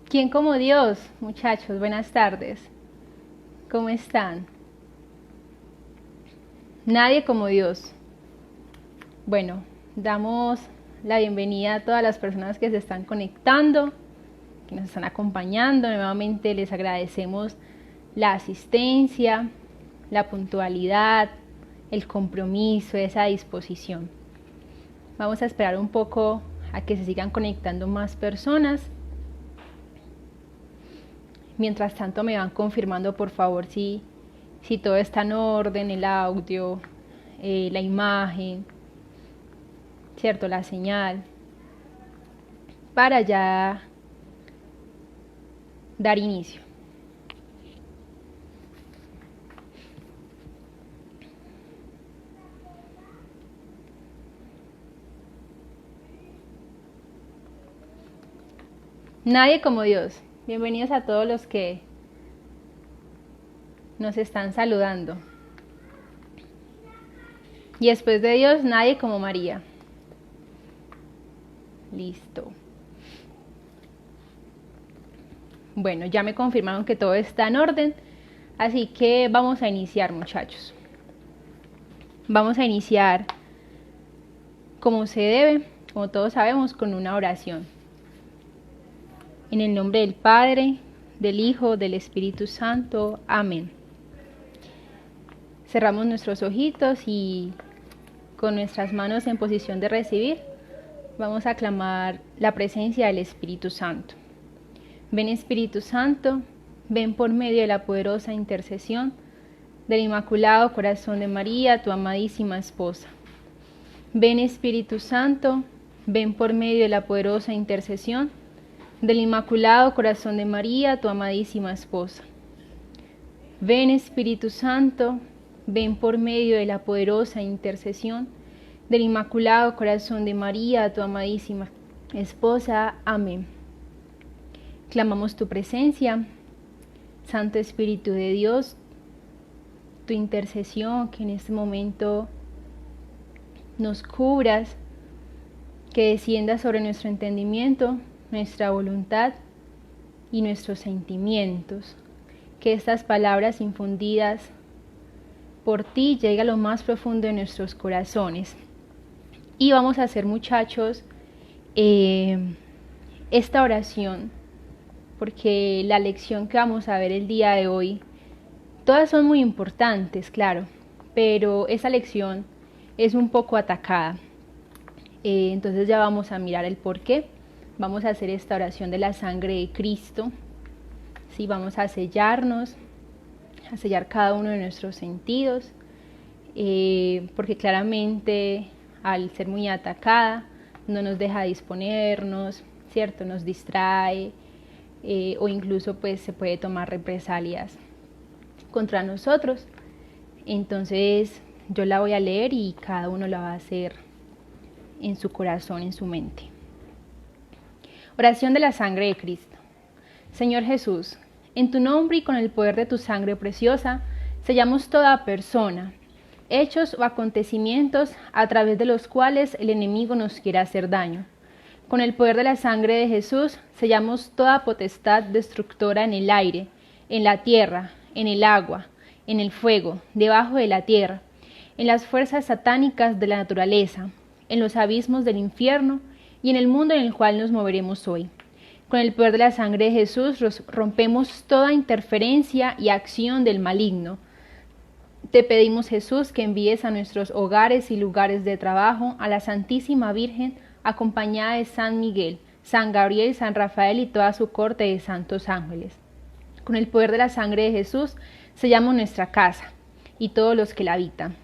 ¿Quién como Dios? Muchachos, buenas tardes. ¿Cómo están? Nadie como Dios. Bueno, damos la bienvenida a todas las personas que se están conectando, que nos están acompañando. Nuevamente les agradecemos la asistencia, la puntualidad, el compromiso, esa disposición. Vamos a esperar un poco a que se sigan conectando más personas. Mientras tanto me van confirmando por favor si todo está en orden, el audio, la imagen, cierto, la señal, para ya dar inicio. Nadie como Dios. Bienvenidos a todos los que nos están saludando. Y después de Dios, nadie como María. Listo. Bueno, ya me confirmaron que todo está en orden, así que vamos a iniciar, muchachos. Vamos a iniciar como se debe, como todos sabemos, con una oración. En el nombre del Padre, del Hijo, del Espíritu Santo. Amén. Cerramos nuestros ojitos y con nuestras manos en posición de recibir, vamos a clamar la presencia del Espíritu Santo. Ven Espíritu Santo, ven por medio de la poderosa intercesión del Inmaculado Corazón de María, tu amadísima esposa. Ven Espíritu Santo, ven por medio de la poderosa intercesión del Inmaculado Corazón de María, tu amadísima esposa. Ven Espíritu Santo, ven por medio de la poderosa intercesión del Inmaculado Corazón de María, tu amadísima esposa. Amén. Clamamos tu presencia, Santo Espíritu de Dios, tu intercesión, que en este momento nos cubras, que descienda sobre nuestro entendimiento, nuestra voluntad y nuestros sentimientos. Que estas palabras infundidas por ti lleguen a lo más profundo de nuestros corazones. Y vamos a hacer, muchachos, esta oración, porque la lección que vamos a ver el día de hoy, todas son muy importantes, claro, pero esa lección es un poco atacada. Entonces ya vamos a mirar el por qué. Vamos a hacer esta oración de la sangre de Cristo. Sí, vamos a sellarnos, a sellar cada uno de nuestros sentidos, porque claramente al ser muy atacada no nos deja disponernos, ¿cierto? Nos distrae, o incluso pues se puede tomar represalias contra nosotros. Entonces yo la voy a leer y cada uno la va a hacer en su corazón, en su mente. Oración de la sangre de Cristo. Señor Jesús, en tu nombre y con el poder de tu sangre preciosa, sellamos toda persona, hechos o acontecimientos a través de los cuales el enemigo nos quiera hacer daño. Con el poder de la sangre de Jesús, sellamos toda potestad destructora en el aire, en la tierra, en el agua, en el fuego, debajo de la tierra, en las fuerzas satánicas de la naturaleza, en los abismos del infierno y en el mundo en el cual nos moveremos hoy. Con el poder de la sangre de Jesús rompemos toda interferencia y acción del maligno. Te pedimos, Jesús, que envíes a nuestros hogares y lugares de trabajo a la Santísima Virgen, acompañada de San Miguel, San Gabriel, San Rafael y toda su corte de santos ángeles. Con el poder de la sangre de Jesús sellamos nuestra casa y todos los que la habitan.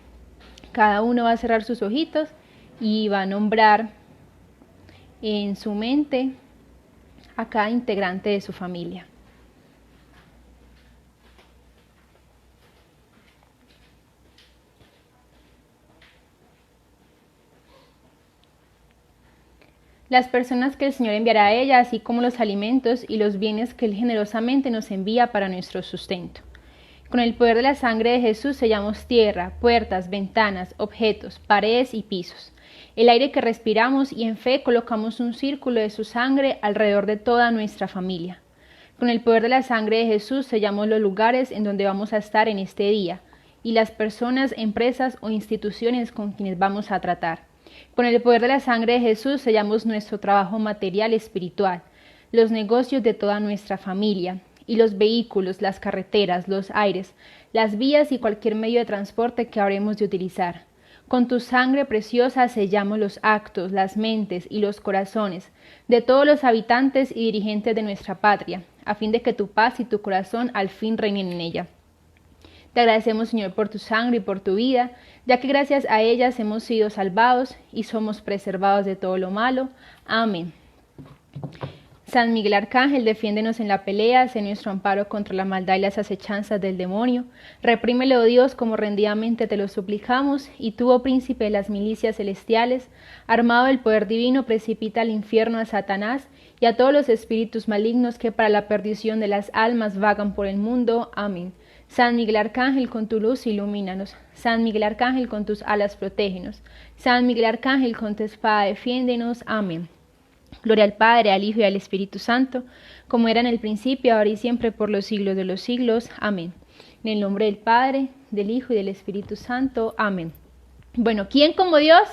Cada uno va a cerrar sus ojitos y va a nombrar en su mente a cada integrante de su familia. Las personas que el Señor enviará a ella, así como los alimentos y los bienes que Él generosamente nos envía para nuestro sustento. Con el poder de la sangre de Jesús sellamos tierra, puertas, ventanas, objetos, paredes y pisos. El aire que respiramos y en fe colocamos un círculo de su sangre alrededor de toda nuestra familia. Con el poder de la sangre de Jesús sellamos los lugares en donde vamos a estar en este día y las personas, empresas o instituciones con quienes vamos a tratar. Con el poder de la sangre de Jesús sellamos nuestro trabajo material y espiritual, los negocios de toda nuestra familia y los vehículos, las carreteras, los aires, las vías y cualquier medio de transporte que habremos de utilizar. Con tu sangre preciosa sellamos los actos, las mentes y los corazones de todos los habitantes y dirigentes de nuestra patria, a fin de que tu paz y tu corazón al fin reinen en ella. Te agradecemos, Señor, por tu sangre y por tu vida, ya que gracias a ellas hemos sido salvados y somos preservados de todo lo malo. Amén. San Miguel Arcángel, defiéndenos en la pelea, sé nuestro amparo contra la maldad y las acechanzas del demonio. Reprímelo, oh Dios, como rendidamente te lo suplicamos, y tú, oh príncipe de las milicias celestiales, armado del poder divino, precipita al infierno a Satanás y a todos los espíritus malignos que para la perdición de las almas vagan por el mundo. Amén. San Miguel Arcángel, con tu luz ilumínanos. San Miguel Arcángel, con tus alas protégenos. San Miguel Arcángel, con tu espada defiéndenos. Amén. Gloria al Padre, al Hijo y al Espíritu Santo, como era en el principio, ahora y siempre, por los siglos de los siglos. Amén. En el nombre del Padre, del Hijo y del Espíritu Santo. Amén. Bueno, ¿quién como Dios?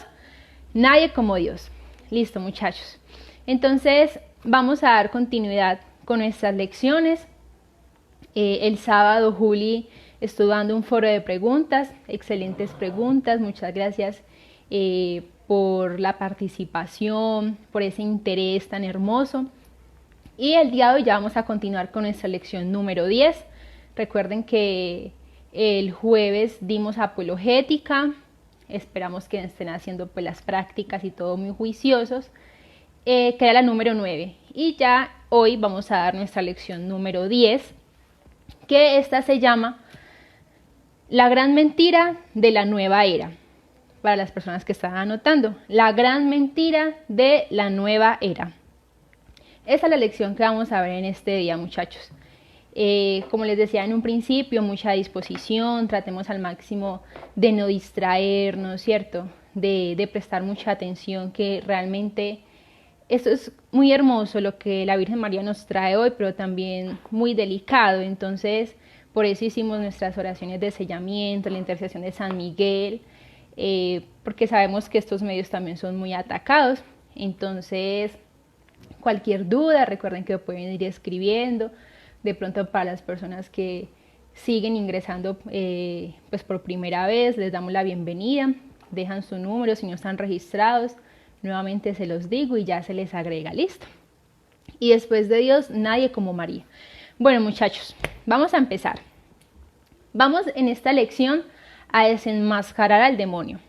Nadie como Dios. Listo, muchachos. Entonces, vamos a dar continuidad con nuestras lecciones. El sábado Juli estuvo dando un foro de preguntas, excelentes preguntas, muchas gracias por la participación, por ese interés tan hermoso. Y el día de hoy ya vamos a continuar con nuestra lección número 10. Recuerden que el jueves dimos apologética, esperamos que estén haciendo pues las prácticas y todo muy juiciosos, que era la número 9. Y ya hoy vamos a dar nuestra lección número 10, que esta se llama La gran mentira de la nueva era. Para las personas que están anotando, la gran mentira de la nueva era. Esa es la lección que vamos a ver en este día, muchachos. Como les decía en un principio, mucha disposición, tratemos al máximo de no distraernos, ¿cierto? De prestar mucha atención, que realmente esto es muy hermoso lo que la Virgen María nos trae hoy, pero también muy delicado. Entonces, por eso hicimos nuestras oraciones de sellamiento, la intercesión de San Miguel, porque sabemos que estos medios también son muy atacados. Entonces, cualquier duda, recuerden que pueden ir escribiendo. De pronto, para las personas que siguen ingresando pues por primera vez, les damos la bienvenida, dejan su número si no están registrados, nuevamente se los digo y ya se les agrega. Listo. Y después de Dios, nadie como María. Bueno, muchachos, vamos a empezar. Vamos en esta lección a desenmascarar al demonio.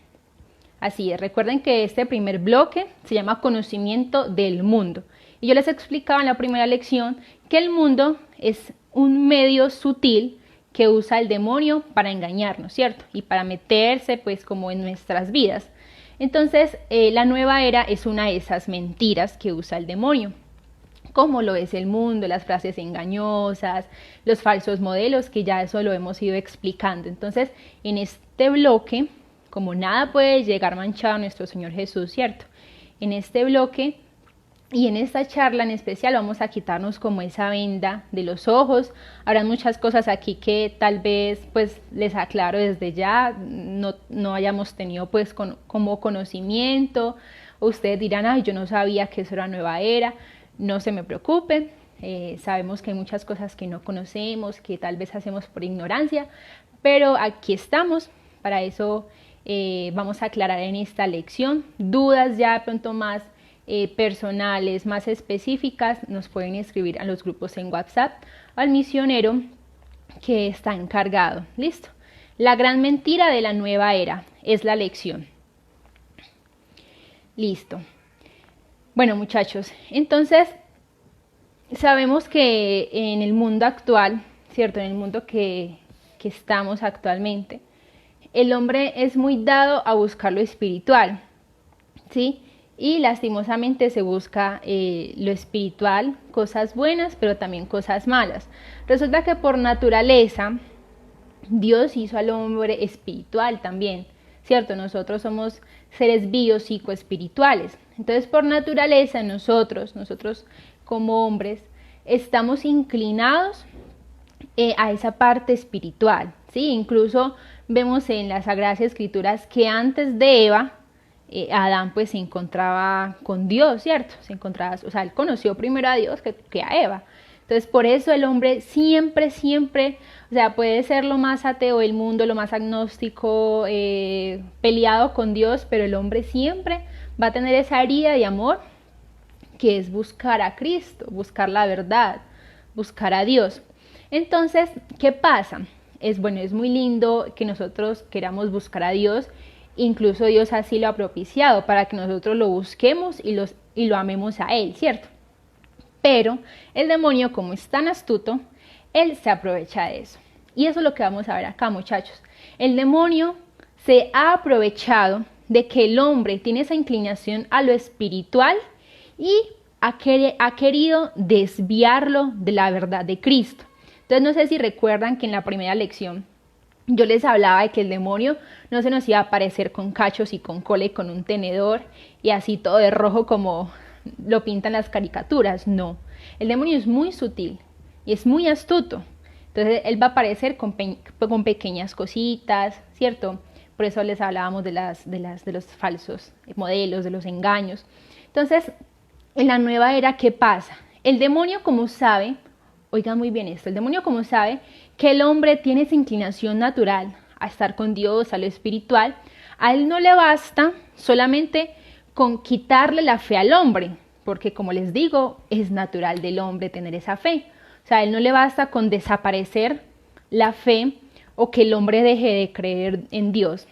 Así es, recuerden que este primer bloque se llama conocimiento del mundo. Y yo les explicaba en la primera lección que el mundo es un medio sutil que usa el demonio para engañarnos, ¿cierto? Y para meterse pues como en nuestras vidas. Entonces, la nueva era es una de esas mentiras que usa el demonio, como lo es el mundo, las frases engañosas, los falsos modelos, que ya eso lo hemos ido explicando. Entonces, en este bloque, como nada puede llegar manchado a nuestro Señor Jesús, ¿cierto? En este bloque y en esta charla en especial vamos a quitarnos como esa venda de los ojos. Habrán muchas cosas aquí que tal vez pues les aclaro desde ya, no hayamos tenido pues como conocimiento. Ustedes dirán, ay, yo no sabía que eso era nueva era. No se me preocupen, sabemos que hay muchas cosas que no conocemos, que tal vez hacemos por ignorancia, pero aquí estamos, para eso vamos a aclarar en esta lección. Dudas ya de pronto más personales, más específicas, nos pueden escribir a los grupos en WhatsApp, al misionero que está encargado. Listo. La gran mentira de la nueva era es la lección. Listo. Bueno, muchachos, entonces sabemos que en el mundo actual, ¿cierto? En el mundo que estamos actualmente, el hombre es muy dado a buscar lo espiritual, ¿sí? Y lastimosamente se busca lo espiritual, cosas buenas, pero también cosas malas. Resulta que por naturaleza Dios hizo al hombre espiritual también, ¿cierto? Nosotros somos seres biopsicoespirituales. Entonces, por naturaleza, nosotros como hombres, estamos inclinados a esa parte espiritual, ¿sí? Incluso vemos en las Sagradas Escrituras que antes de Eva, Adán pues se encontraba con Dios, ¿cierto? Se encontraba, o sea, él conoció primero a Dios que a Eva. Entonces por eso el hombre siempre, o sea, puede ser lo más ateo del mundo, lo más agnóstico, peleado con Dios, pero el hombre siempre va a tener esa herida de amor que es buscar a Cristo, buscar la verdad, buscar a Dios. Entonces, ¿qué pasa? Es muy lindo que nosotros queramos buscar a Dios, incluso Dios así lo ha propiciado para que nosotros lo busquemos y lo amemos a Él, ¿cierto? Pero el demonio, como es tan astuto, él se aprovecha de eso. Y eso es lo que vamos a ver acá, muchachos. El demonio se ha aprovechado de que el hombre tiene esa inclinación a lo espiritual y ha querido desviarlo de la verdad de Cristo. Entonces no sé si recuerdan que en la primera lección yo les hablaba de que el demonio no se nos iba a aparecer con cachos y con cola y con un tenedor y así todo de rojo como lo pintan las caricaturas. No, el demonio es muy sutil y es muy astuto. Entonces él va a aparecer con pequeñas cositas, ¿cierto? Por eso les hablábamos de los falsos modelos, de los engaños. Entonces, en la nueva era, ¿qué pasa? El demonio, como sabe, oigan muy bien esto, el demonio como sabe que el hombre tiene esa inclinación natural a estar con Dios, a lo espiritual, a él no le basta solamente con quitarle la fe al hombre, porque como les digo, es natural del hombre tener esa fe. O sea, a él no le basta con desaparecer la fe o que el hombre deje de creer en Dios.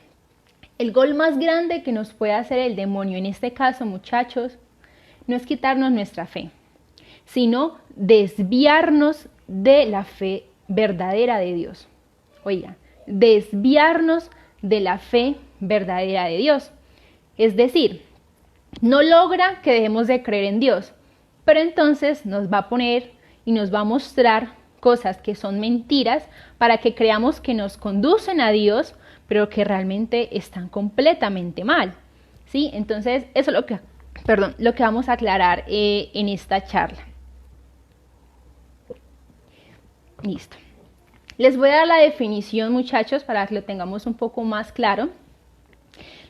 El gol más grande que nos puede hacer el demonio en este caso, muchachos, no es quitarnos nuestra fe, sino desviarnos de la fe verdadera de Dios. Oiga, desviarnos de la fe verdadera de Dios. Es decir, no logra que dejemos de creer en Dios, pero entonces nos va a poner y nos va a mostrar cosas que son mentiras para que creamos que nos conducen a Dios, pero que realmente están completamente mal, ¿sí? Entonces, eso es lo que vamos a aclarar en esta charla. Listo. Les voy a dar la definición, muchachos, para que lo tengamos un poco más claro.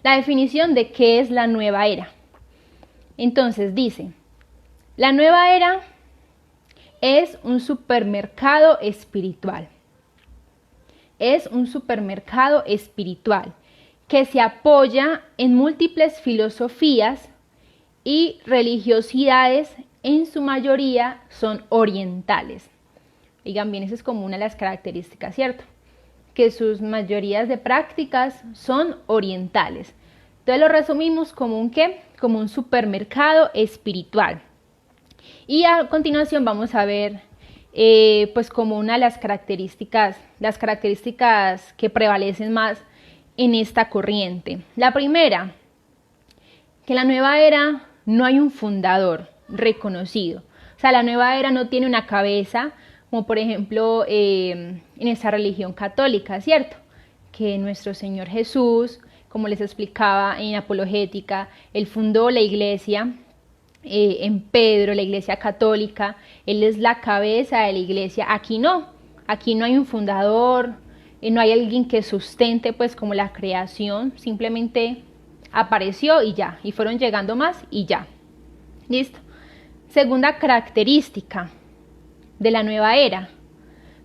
La definición de qué es la nueva era. Entonces dice, la nueva era es un supermercado espiritual. Es un supermercado espiritual que se apoya en múltiples filosofías y religiosidades, en su mayoría son orientales. Oigan bien, esa es como una de las características, ¿cierto? Que sus mayorías de prácticas son orientales. Entonces lo resumimos como un ¿qué? Como un supermercado espiritual. Y a continuación vamos a ver pues como una de las características que prevalecen más en esta corriente. La primera, que la nueva era no hay un fundador reconocido. O sea, la nueva era no tiene una cabeza, como por ejemplo en esta religión católica, ¿cierto? Que nuestro Señor Jesús, como les explicaba en Apologética, él fundó la iglesia en Pedro, la iglesia católica, él es la cabeza de la iglesia. Aquí no hay un fundador, no hay alguien que sustente pues como la creación, simplemente apareció y ya, y fueron llegando más y ya. Listo. Segunda característica de la nueva era,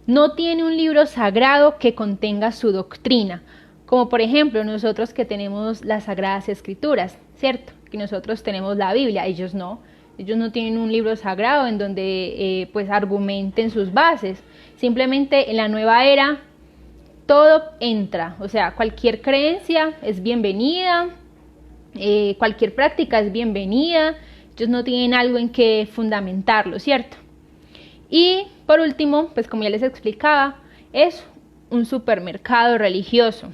no tiene un libro sagrado que contenga su doctrina, como por ejemplo nosotros que tenemos las Sagradas Escrituras, ¿cierto? Que nosotros tenemos la Biblia, ellos no tienen un libro sagrado en donde pues argumenten sus bases. Simplemente en la nueva era todo entra, o sea, cualquier creencia es bienvenida, cualquier práctica es bienvenida, ellos no tienen algo en que fundamentarlo, ¿cierto? Y por último, pues como ya les explicaba, es un supermercado religioso.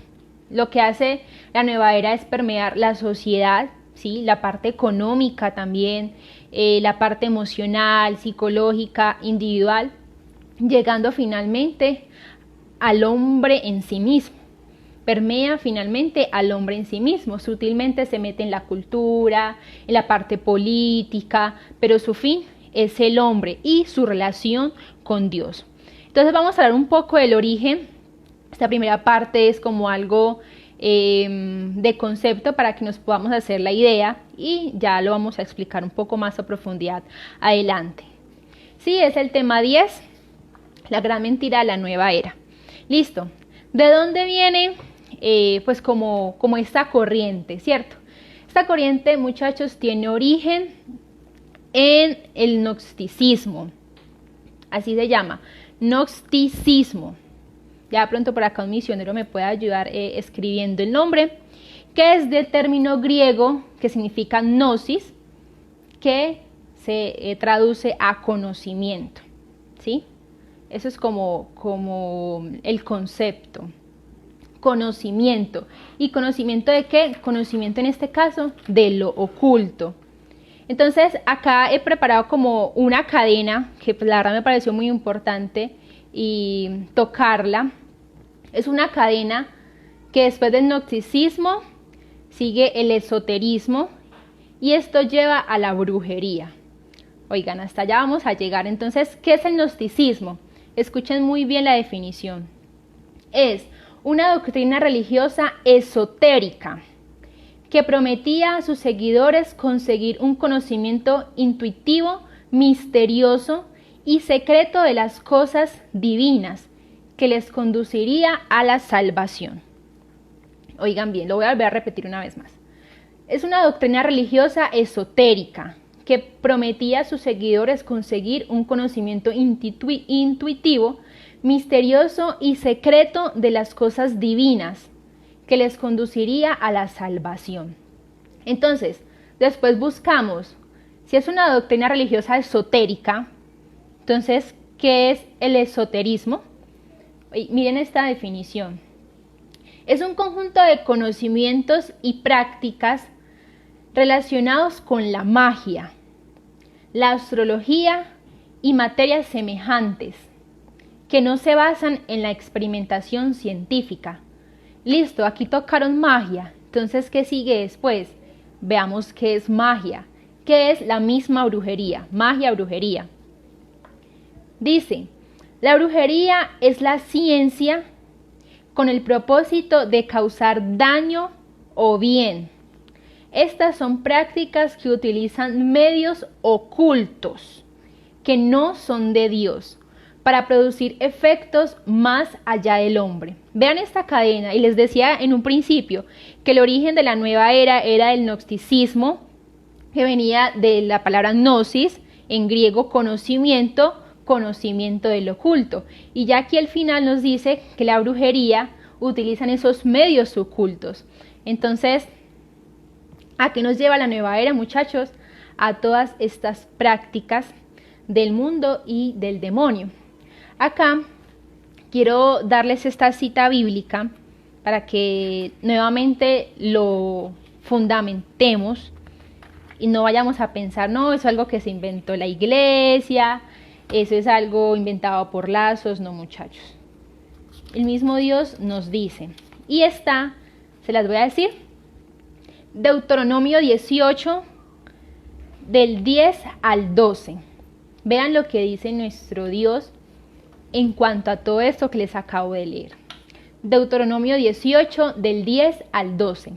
Lo que hace la nueva era es permear la sociedad, ¿sí? La parte económica también, la parte emocional, psicológica, individual, llegando finalmente al hombre en sí mismo. Permea finalmente al hombre en sí mismo, sutilmente se mete en la cultura, en la parte política, pero su fin es el hombre y su relación con Dios. Entonces vamos a hablar un poco del origen. Esta primera parte es como algo de concepto para que nos podamos hacer la idea y ya lo vamos a explicar un poco más a profundidad adelante. Sí, es el tema 10, la gran mentira de la nueva era. Listo. ¿De dónde viene pues como esta corriente, cierto? Esta corriente, muchachos, tiene origen en el gnosticismo. Así se llama, gnosticismo. Ya pronto por acá un misionero me puede ayudar escribiendo el nombre, que es del término griego que significa gnosis, que se traduce a conocimiento, ¿sí? Eso es como el concepto, conocimiento. ¿Y conocimiento de qué? Conocimiento en este caso de lo oculto. Entonces acá he preparado como una cadena que pues, la verdad me pareció muy importante y tocarla. Es una cadena que después del gnosticismo sigue el esoterismo y esto lleva a la brujería. Oigan, hasta allá vamos a llegar. Entonces, ¿qué es el gnosticismo? Escuchen muy bien la definición. Es una doctrina religiosa esotérica que prometía a sus seguidores conseguir un conocimiento intuitivo, misterioso y secreto de las cosas divinas que les conduciría a la salvación. Oigan bien, lo voy a volver a repetir una vez más. Es una doctrina religiosa esotérica que prometía a sus seguidores conseguir un conocimiento intuitivo, misterioso y secreto de las cosas divinas que les conduciría a la salvación. Entonces, después buscamos, si es una doctrina religiosa esotérica, entonces, ¿qué es el esoterismo? Miren esta definición. Es un conjunto de conocimientos y prácticas relacionados con la magia, la astrología y materias semejantes, que no se basan en la experimentación científica. Listo, aquí tocaron magia. Entonces, ¿qué sigue después? Veamos qué es magia, qué es la misma brujería, magia, brujería. Dice, la brujería es la ciencia con el propósito de causar daño o bien. Estas son prácticas que utilizan medios ocultos que no son de Dios para producir efectos más allá del hombre. Vean esta cadena y les decía en un principio que el origen de la nueva era el gnosticismo, que venía de la palabra gnosis, en griego conocimiento del oculto. Y ya aquí al final nos dice que la brujería utilizan esos medios ocultos. Entonces, ¿a qué nos lleva la nueva era, muchachos? A todas estas prácticas del mundo y del demonio. Acá quiero darles esta cita bíblica para que nuevamente lo fundamentemos y no vayamos a pensar, no, eso es algo que se inventó la iglesia, eso es algo inventado por lazos. No, muchachos. El mismo Dios nos dice, y está, se las voy a decir, Deuteronomio 18, del 10 al 12. Vean lo que dice nuestro Dios en cuanto a todo esto que les acabo de leer. Deuteronomio 18, del 10 al 12.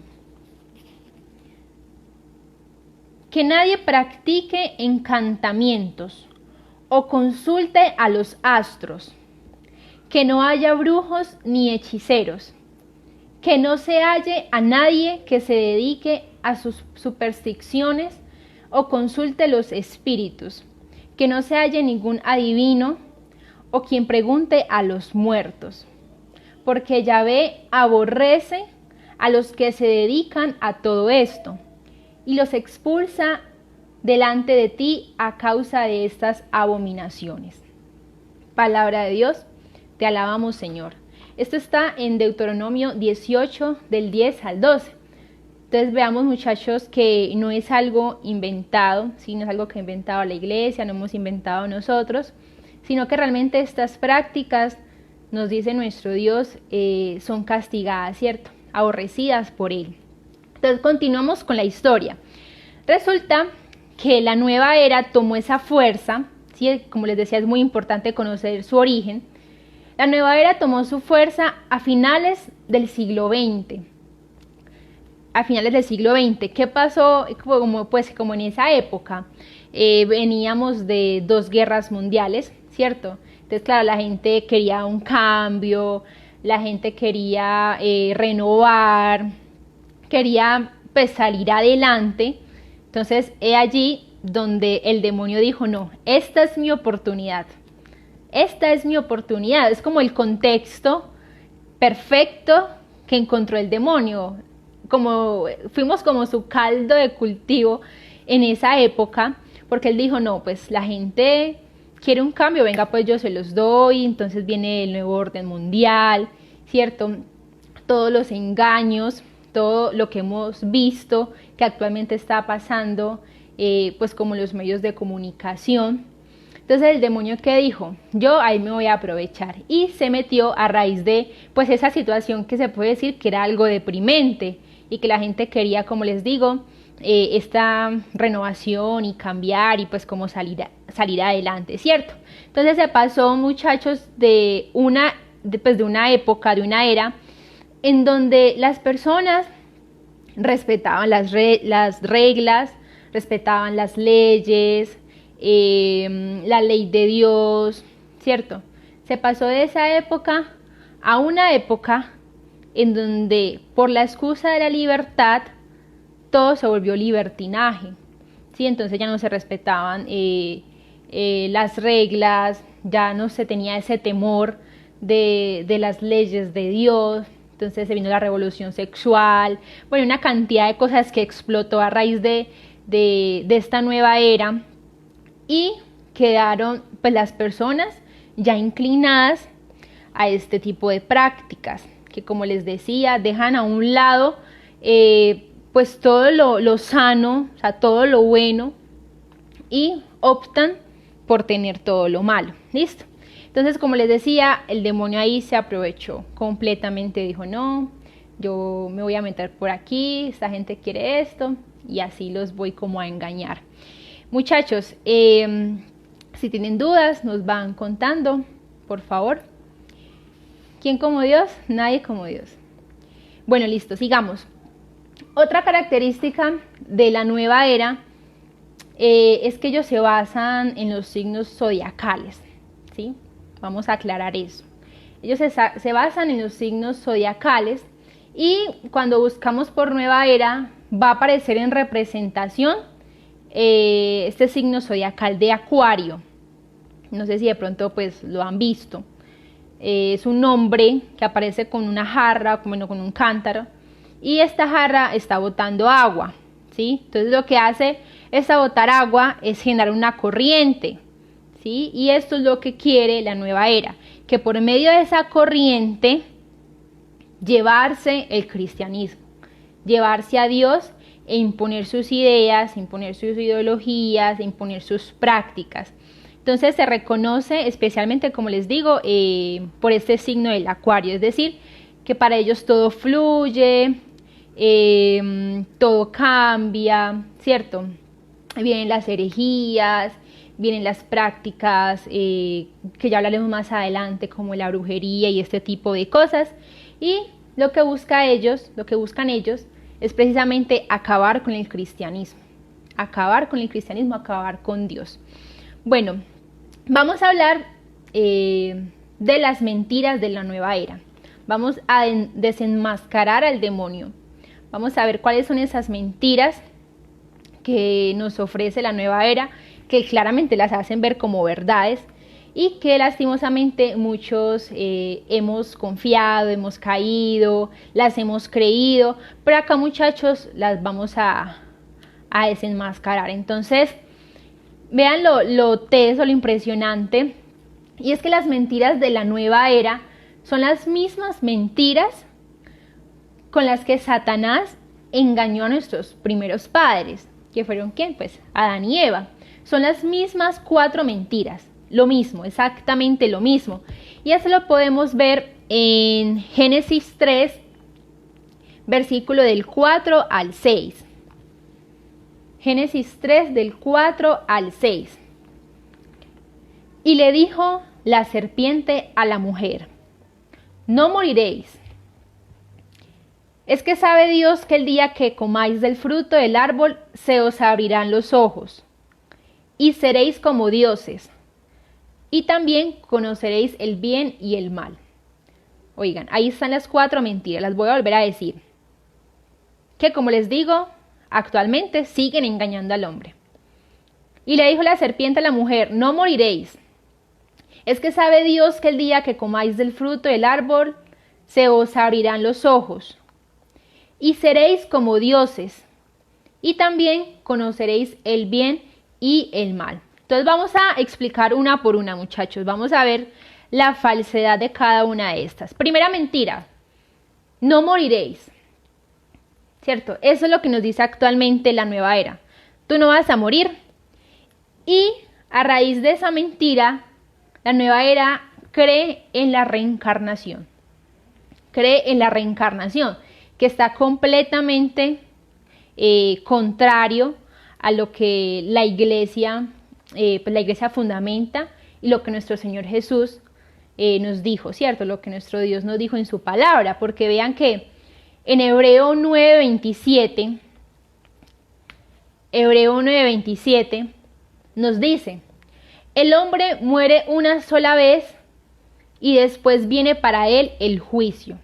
Que nadie practique encantamientos o consulte a los astros, que no haya brujos ni hechiceros, que no se halle a nadie que se dedique a sus supersticiones o consulte los espíritus, que no se halle ningún adivino o quien pregunte a los muertos, porque Yahvé aborrece a los que se dedican a todo esto y los expulsa delante de ti a causa de estas abominaciones. Palabra de Dios, te alabamos, Señor. Esto está en Deuteronomio 18, del 10 al 12. Entonces veamos, muchachos, que no es algo inventado, ¿sí? No es algo que ha inventado la iglesia, no hemos inventado nosotros, sino que realmente estas prácticas, nos dice nuestro Dios, son castigadas, ¿cierto? Aborrecidas por Él. Entonces continuamos con la historia. Resulta que la nueva era tomó esa fuerza, ¿sí? Como les decía, es muy importante conocer su origen. La nueva era tomó su fuerza a finales del siglo XX. A finales del siglo XX, ¿qué pasó? Como en esa época veníamos de 2 guerras mundiales, ¿cierto? Entonces, claro, la gente quería un cambio, la gente quería renovar, quería pues salir adelante. Entonces, es allí donde el demonio dijo, no, esta es mi oportunidad. Esta es mi oportunidad. Es como el contexto perfecto que encontró el demonio. Fuimos como su caldo de cultivo en esa época, porque él dijo, no, pues la gente quiere un cambio, venga, pues yo se los doy. Entonces viene el nuevo orden mundial, ¿cierto? Todos los engaños, todo lo que hemos visto que actualmente está pasando, pues como los medios de comunicación. Entonces el demonio, ¿qué dijo? Yo ahí me voy a aprovechar, y se metió a raíz de pues esa situación que se puede decir que era algo deprimente y que la gente quería, como les digo, esta renovación y cambiar y pues como salir adelante, ¿cierto? Entonces se pasó, muchachos, de una época, de una era en donde las personas respetaban las reglas, respetaban las leyes, la ley de Dios, ¿cierto? Se pasó de esa época a una época en donde por la excusa de la libertad todo se volvió libertinaje, ¿sí? Entonces ya no se respetaban las reglas, ya no se tenía ese temor de las leyes de Dios. Entonces se vino la revolución sexual, bueno, una cantidad de cosas que explotó a raíz de esta nueva era, y quedaron pues las personas ya inclinadas a este tipo de prácticas que, como les decía, dejan a un lado pues todo lo sano, o sea, todo lo bueno, y optan por tener todo lo malo. ¿Listo? Entonces, como les decía, el demonio ahí se aprovechó completamente, dijo, no, yo me voy a meter por aquí, esta gente quiere esto, y así los voy como a engañar. Muchachos, si tienen dudas, nos van contando, por favor. ¿Quién como Dios? Nadie como Dios. Bueno, listo, sigamos. Otra característica de la nueva era es que ellos se basan en los signos zodiacales, ¿sí? Vamos a aclarar eso. Ellos se basan en los signos zodiacales, y cuando buscamos por nueva era va a aparecer en representación este signo zodiacal de Acuario. No sé si de pronto pues lo han visto. Es un hombre que aparece con una jarra, bueno, con un cántaro, y esta jarra está botando agua, ¿sí? Entonces lo que hace esta botar agua es generar una corriente, ¿sí? Y esto es lo que quiere la nueva era, que por medio de esa corriente llevarse el cristianismo, llevarse a Dios e imponer sus ideas, imponer sus ideologías, imponer sus prácticas. Entonces se reconoce especialmente, como les digo, por este signo del Acuario, es decir, que para ellos todo fluye, todo cambia, ¿cierto? Vienen las herejías, vienen las prácticas que ya hablaremos más adelante, como la brujería y este tipo de cosas, y lo que buscan ellos es precisamente acabar con el cristianismo, acabar con Dios. Bueno, vamos a hablar de las mentiras de la nueva era. Vamos a desenmascarar al demonio. Vamos a ver cuáles son esas mentiras que nos ofrece la nueva era, que claramente las hacen ver como verdades y que lastimosamente muchos hemos confiado, hemos caído, las hemos creído, pero acá, muchachos, las vamos a desenmascarar. Entonces, vean lo teso, lo impresionante, y es que las mentiras de la nueva era son las mismas mentiras con las que Satanás engañó a nuestros primeros padres, que fueron ¿quién? Pues Adán y Eva. Son las mismas 4 mentiras, lo mismo, exactamente lo mismo. Y eso lo podemos ver en Génesis 3, versículo del 4 al 6. Génesis 3 del 4 al 6. Y le dijo la serpiente a la mujer: no moriréis. Es que sabe Dios que el día que comáis del fruto del árbol se os abrirán los ojos, y seréis como dioses, y también conoceréis el bien y el mal. Oigan, ahí están las 4 mentiras, las voy a volver a decir. Que como les digo, actualmente siguen engañando al hombre. Y le dijo la serpiente a la mujer: no moriréis. Es que sabe Dios que el día que comáis del fruto del árbol se os abrirán los ojos, y seréis como dioses, y también conoceréis el bien y el mal. Entonces vamos a explicar una por una, muchachos. Vamos a ver la falsedad de cada una de estas. Primera mentira: no moriréis. ¿Cierto? Eso es lo que nos dice actualmente la nueva era. Tú no vas a morir. Y a raíz de esa mentira, la nueva era cree en la reencarnación. Cree en la reencarnación, que está completamente contrario a lo que la iglesia fundamenta y lo que nuestro Señor Jesús nos dijo, ¿cierto? Lo que nuestro Dios nos dijo en su palabra, porque vean que en Hebreo 9:27 nos dice: el hombre muere una sola vez y después viene para él el juicio.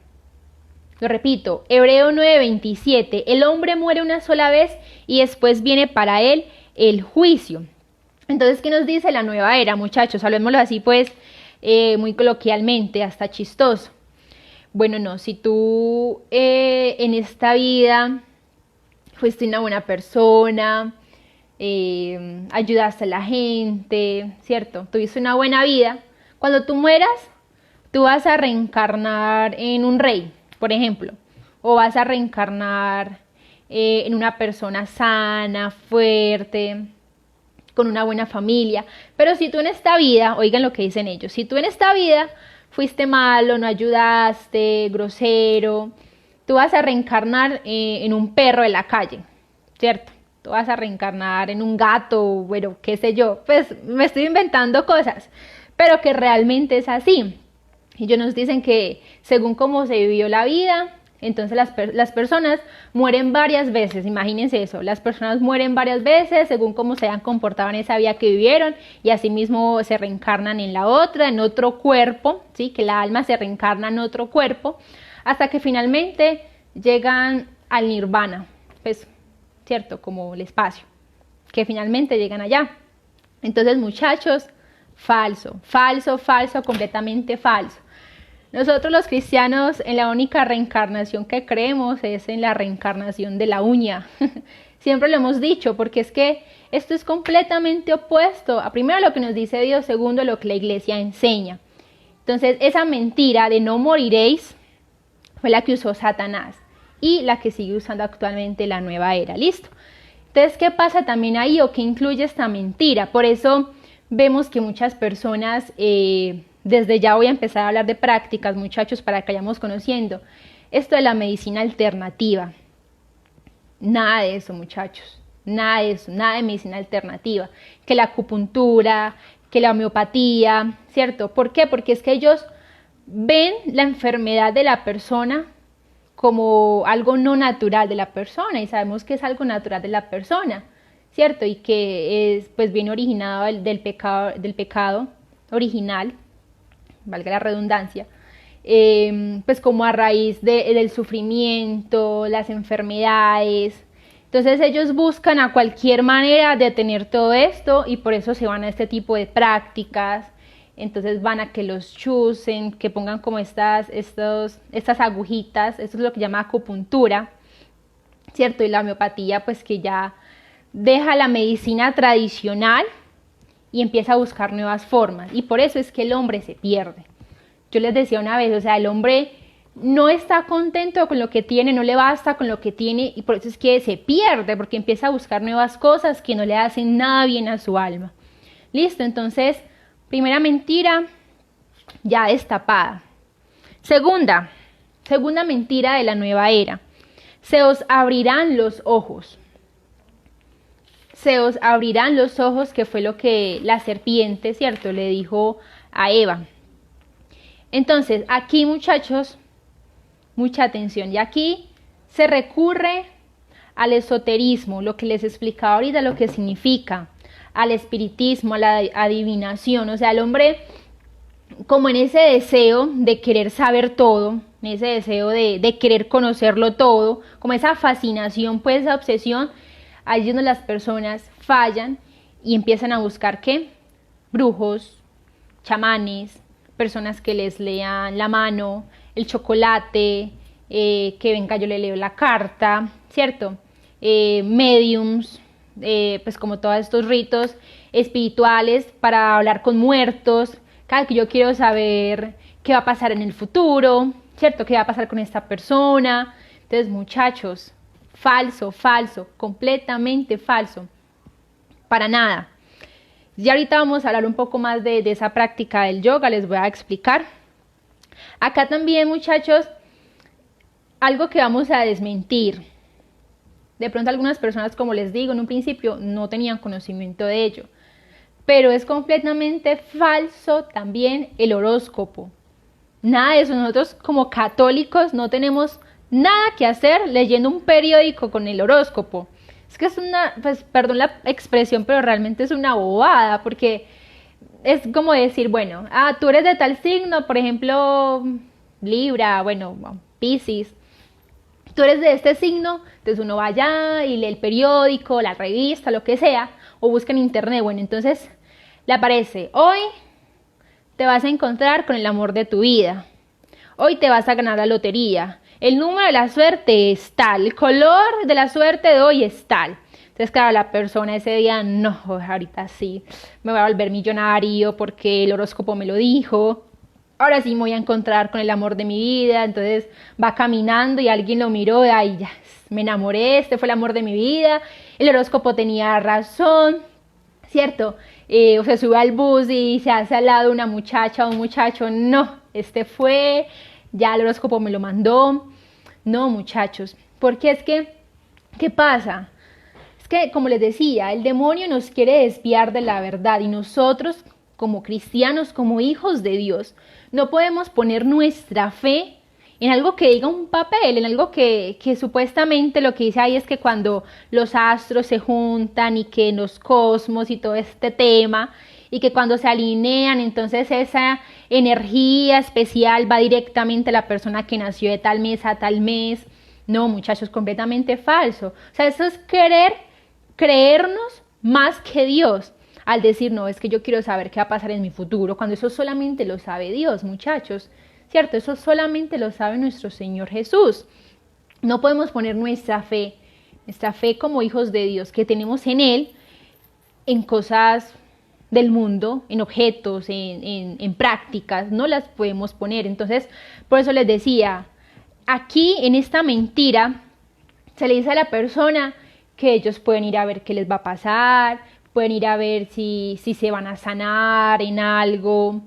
Lo repito, Hebreo 9:27, el hombre muere una sola vez y después viene para él el juicio. Entonces, ¿qué nos dice la nueva era, muchachos? Hablemoslo así, pues, muy coloquialmente, hasta chistoso. Bueno, no, si tú en esta vida fuiste una buena persona, ayudaste a la gente, ¿cierto? Tuviste una buena vida. Cuando tú mueras, tú vas a reencarnar en un rey, por ejemplo, o vas a reencarnar en una persona sana, fuerte, con una buena familia. Pero si tú en esta vida, oigan lo que dicen ellos, si tú en esta vida fuiste malo, no ayudaste, grosero, tú vas a reencarnar en un perro de la calle, ¿cierto? Tú vas a reencarnar en un gato, bueno, qué sé yo, pues me estoy inventando cosas, pero que realmente es así. Ellos nos dicen que según cómo se vivió la vida, entonces las personas mueren varias veces, imagínense eso, las personas mueren varias veces según cómo se hayan comportado en esa vida que vivieron, y asimismo se reencarnan en la otra, en otro cuerpo, ¿sí? Que la alma se reencarna en otro cuerpo, hasta que finalmente llegan al nirvana, pues, ¿cierto? Como el espacio, que finalmente llegan allá. Entonces, muchachos, falso, falso, falso, completamente falso. Nosotros los cristianos en la única reencarnación que creemos es en la reencarnación de la uña. Siempre lo hemos dicho, porque es que esto es completamente opuesto a primero lo que nos dice Dios, segundo lo que la iglesia enseña. Entonces esa mentira de no moriréis fue la que usó Satanás y la que sigue usando actualmente la nueva era. ¿Listo? Entonces, ¿qué pasa también ahí o qué incluye esta mentira? Por eso vemos que muchas personas... desde ya voy a empezar a hablar de prácticas, muchachos, para que vayamos conociendo esto de la medicina alternativa. Nada de eso, muchachos, nada de eso, nada de medicina alternativa. Que la acupuntura, que la homeopatía, ¿cierto? ¿Por qué? Porque es que ellos ven la enfermedad de la persona como algo no natural de la persona, y sabemos que es algo natural de la persona, ¿cierto? Y que es, pues, viene originado del pecado original, valga la redundancia, pues como a raíz del sufrimiento, las enfermedades. Entonces ellos buscan a cualquier manera detener todo esto y por eso se van a este tipo de prácticas. Entonces van a que los chusen, que pongan como estas agujitas, esto es lo que llama acupuntura, ¿cierto? Y la homeopatía, pues que ya deja la medicina tradicional y empieza a buscar nuevas formas, y por eso es que el hombre se pierde. Yo les decía una vez, o sea, el hombre no está contento con lo que tiene, no le basta con lo que tiene, y por eso es que se pierde, porque empieza a buscar nuevas cosas que no le hacen nada bien a su alma. Listo, entonces, primera mentira ya destapada. Segunda mentira de la nueva era: se os abrirán los ojos. se os abrirán los ojos, que fue lo que la serpiente, ¿cierto?, le dijo a Eva. Entonces, aquí, muchachos, mucha atención. Y aquí se recurre al esoterismo, lo que les explicaba ahorita, lo que significa, al espiritismo, a la adivinación. O sea, el hombre, como en ese deseo de querer saber todo, en ese deseo de querer conocerlo todo, como esa fascinación, pues esa obsesión, ahí es donde las personas fallan y empiezan a buscar ¿qué? Brujos, chamanes, personas que les lean la mano, el chocolate, que venga yo le leo la carta, ¿cierto? Mediums, pues como todos estos ritos espirituales para hablar con muertos. Cada que yo quiero saber qué va a pasar en el futuro, ¿cierto? ¿Qué va a pasar con esta persona? Entonces, muchachos, falso, falso, completamente falso, para nada. Ya ahorita vamos a hablar un poco más de esa práctica del yoga, les voy a explicar. Acá también, muchachos, algo que vamos a desmentir. De pronto algunas personas, como les digo en un principio, no tenían conocimiento de ello. Pero es completamente falso también el horóscopo. Nada de eso. Nosotros como católicos no tenemos nada que hacer leyendo un periódico con el horóscopo. Es que es una, pues perdón la expresión, pero realmente es una bobada, porque es como decir, bueno, tú eres de tal signo, por ejemplo, Libra, bueno, Piscis. Tú eres de este signo, entonces uno va allá y lee el periódico, la revista, lo que sea, o busca en internet. Bueno, entonces le aparece, hoy te vas a encontrar con el amor de tu vida, hoy te vas a ganar la lotería, el número de la suerte es tal, el color de la suerte de hoy es tal. Entonces, claro, la persona ese día, no, ahorita sí, me voy a volver millonario porque el horóscopo me lo dijo. Ahora sí me voy a encontrar con el amor de mi vida. Entonces va caminando y alguien lo miró, ay, ya, me enamoré, este fue el amor de mi vida, el horóscopo tenía razón, ¿cierto? O se sube al bus y se hace al lado una muchacha o un muchacho, no, este fue, ya el horóscopo me lo mandó. No, muchachos, porque es que, ¿qué pasa? Es que, como les decía, el demonio nos quiere desviar de la verdad y nosotros, como cristianos, como hijos de Dios, no podemos poner nuestra fe en algo que diga un papel, en algo que supuestamente lo que dice ahí es que cuando los astros se juntan y que los cosmos y todo este tema, y que cuando se alinean, entonces esa energía especial va directamente a la persona que nació de tal mes a tal mes. No, muchachos, completamente falso. O sea, eso es creernos más que Dios. Al decir, no, es que yo quiero saber qué va a pasar en mi futuro, cuando eso solamente lo sabe Dios, muchachos, ¿cierto? Eso solamente lo sabe nuestro Señor Jesús. No podemos poner nuestra fe como hijos de Dios que tenemos en Él, en cosas del mundo, en objetos, en prácticas, no las podemos poner. Entonces, por eso les decía, aquí en esta mentira se le dice a la persona que ellos pueden ir a ver qué les va a pasar, pueden ir a ver si se van a sanar en algo.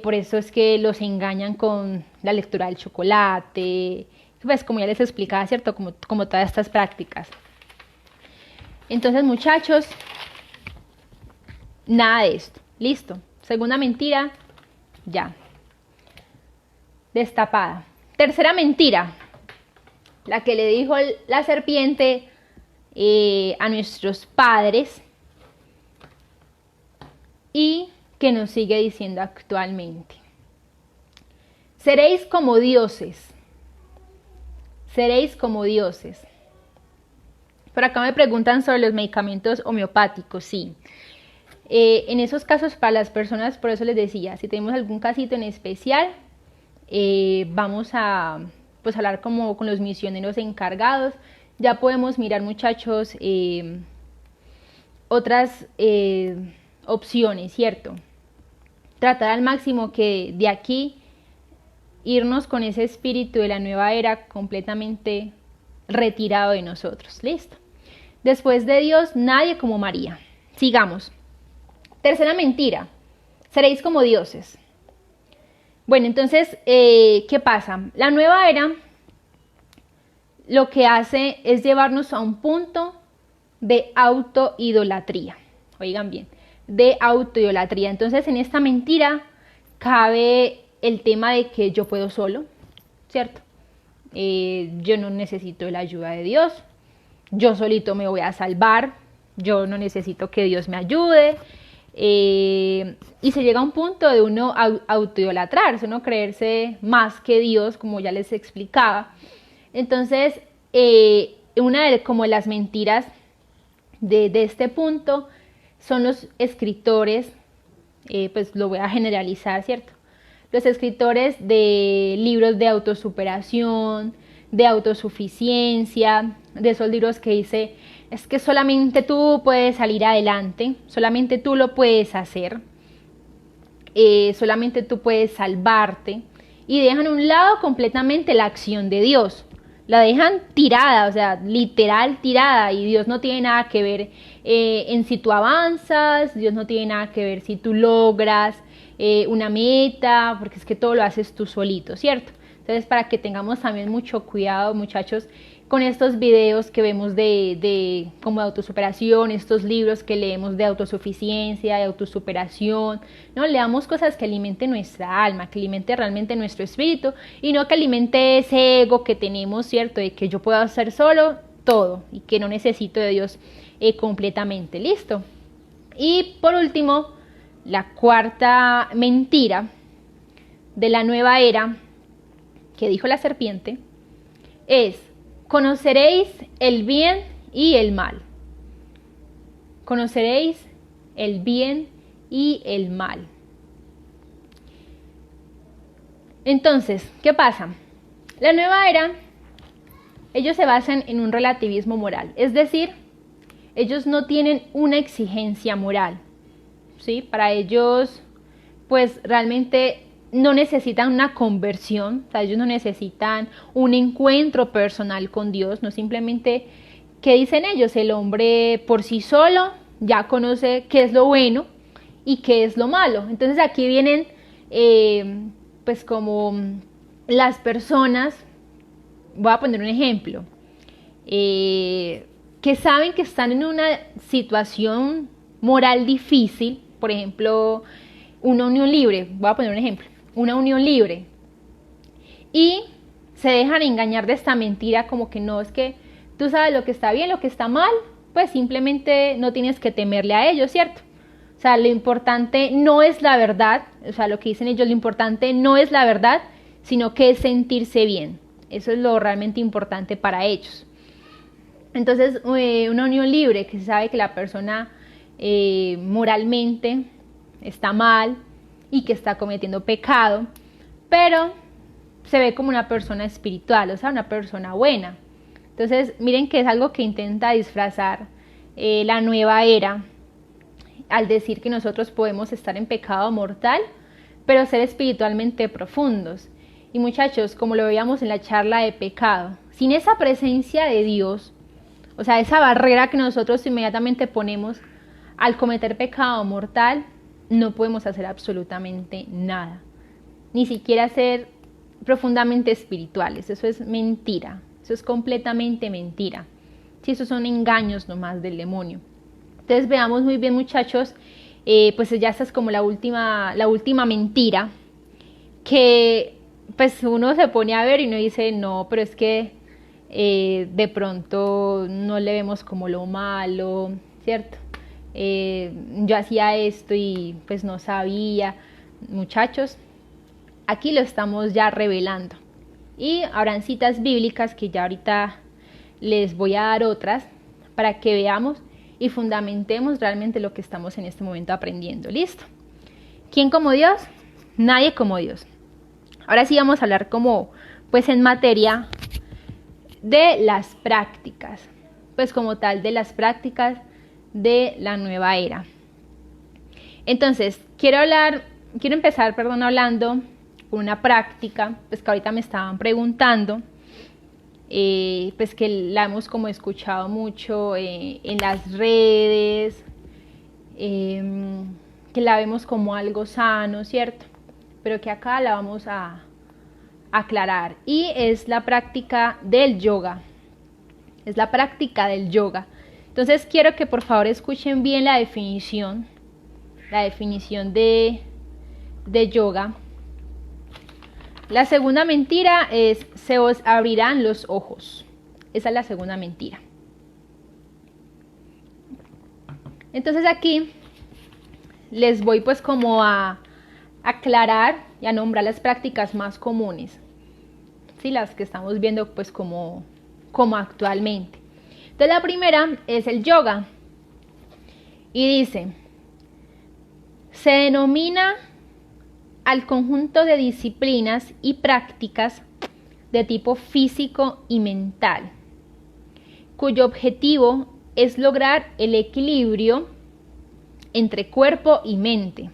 Por eso es que los engañan con la lectura del chocolate, pues como ya les explicaba, ¿cierto? Como todas estas prácticas. Entonces, muchachos, nada de esto. Listo. Segunda mentira, ya. Destapada. Tercera mentira, la que le dijo la serpiente a nuestros padres y que nos sigue diciendo actualmente. Seréis como dioses. Seréis como dioses. Por acá me preguntan sobre los medicamentos homeopáticos. Sí. En esos casos, para las personas, por eso les decía, si tenemos algún casito en especial, vamos a pues hablar como con los misioneros encargados. Ya podemos mirar, muchachos, otras opciones, ¿cierto? Tratar al máximo que de aquí irnos con ese espíritu de la nueva era completamente retirado de nosotros. Listo. Después de Dios, nadie como María. Sigamos. Tercera mentira. Seréis como dioses. Bueno, entonces, ¿qué pasa? La nueva era lo que hace es llevarnos a un punto de autoidolatría. Oigan bien, de autoidolatría. Entonces, en esta mentira cabe el tema de que yo puedo solo, ¿cierto? Yo no necesito la ayuda de Dios, yo solito me voy a salvar, yo no necesito que Dios me ayude. Y se llega a un punto de uno autoidolatrarse, uno creerse más que Dios, como ya les explicaba. Entonces, una de como las mentiras de este punto son los escritores, pues lo voy a generalizar, ¿cierto? Los escritores de libros de autosuperación, de autosuficiencia, de esos libros que dice, es que solamente tú puedes salir adelante, solamente tú lo puedes hacer, solamente tú puedes salvarte, y dejan a un lado completamente la acción de Dios. La dejan tirada, o sea, literal tirada, y Dios no tiene nada que ver en si tú avanzas, Dios no tiene nada que ver si tú logras una meta, porque es que todo lo haces tú solito, ¿cierto? Entonces, para que tengamos también mucho cuidado, muchachos, con estos videos que vemos como de autosuperación, estos libros que leemos de autosuficiencia, de autosuperación, ¿no? Leamos cosas que alimenten nuestra alma, que alimenten realmente nuestro espíritu, y no que alimente ese ego que tenemos, ¿cierto? De que yo puedo hacer solo todo y que no necesito de Dios completamente. ¿Listo? Y por último, la cuarta mentira de la nueva era que dijo la serpiente es: conoceréis el bien y el mal. Conoceréis el bien y el mal. Entonces, ¿qué pasa? La nueva era, ellos se basan en un relativismo moral, es decir, ellos no tienen una exigencia moral, ¿sí? Para ellos, pues realmente no necesitan una conversión, o sea, ellos no necesitan un encuentro personal con Dios, no simplemente, ¿qué dicen ellos? El hombre por sí solo ya conoce qué es lo bueno y qué es lo malo. Entonces aquí vienen, pues como las personas, voy a poner un ejemplo, que saben que están en una situación moral difícil, por ejemplo, una unión libre, voy a poner un ejemplo, una unión libre, y se dejan engañar de esta mentira como que no, es que tú sabes lo que está bien, lo que está mal, pues simplemente no tienes que temerle a ellos, ¿cierto? O sea, lo importante no es la verdad, o sea, lo que dicen ellos, lo importante no es la verdad, sino que es sentirse bien. Eso es lo realmente importante para ellos. Entonces, una unión libre, que se sabe que la persona moralmente está mal y que está cometiendo pecado, pero se ve como una persona espiritual, o sea, una persona buena. Entonces, miren que es algo que intenta disfrazar la nueva era al decir que nosotros podemos estar en pecado mortal, pero ser espiritualmente profundos. Y muchachos, como lo veíamos en la charla de pecado, sin esa presencia de Dios, o sea, esa barrera que nosotros inmediatamente ponemos al cometer pecado mortal, no podemos hacer absolutamente nada. Ni siquiera ser profundamente espirituales. Eso es mentira. Eso es completamente mentira. Sí, esos son engaños nomás del demonio. Entonces veamos muy bien, muchachos, pues ya esta es como la última mentira, que pues uno se pone a ver y uno dice, no, pero es que de pronto no le vemos como lo malo, ¿cierto? Yo hacía esto y pues no sabía. Muchachos, aquí lo estamos ya revelando, y habrán citas bíblicas que ya ahorita les voy a dar otras para que veamos y fundamentemos realmente lo que estamos en este momento aprendiendo. ¿Listo? ¿Quién como Dios? Nadie como Dios. Ahora sí vamos a hablar como pues en materia de las prácticas, pues como tal de las prácticas de la nueva era. Entonces, quiero empezar hablando con una práctica, pues que ahorita me estaban preguntando, pues que la hemos como escuchado mucho en las redes, que la vemos como algo sano, ¿cierto? Pero que acá la vamos a aclarar, y es la práctica del yoga. Es la práctica del yoga. Entonces quiero que por favor escuchen bien la definición de yoga. La segunda mentira es: se os abrirán los ojos. Esa es la segunda mentira. Entonces aquí les voy pues como a aclarar y a nombrar las prácticas más comunes, ¿sí? Las que estamos viendo pues como actualmente. Entonces la primera es el yoga y dice: se denomina al conjunto de disciplinas y prácticas de tipo físico y mental, cuyo objetivo es lograr el equilibrio entre cuerpo y mente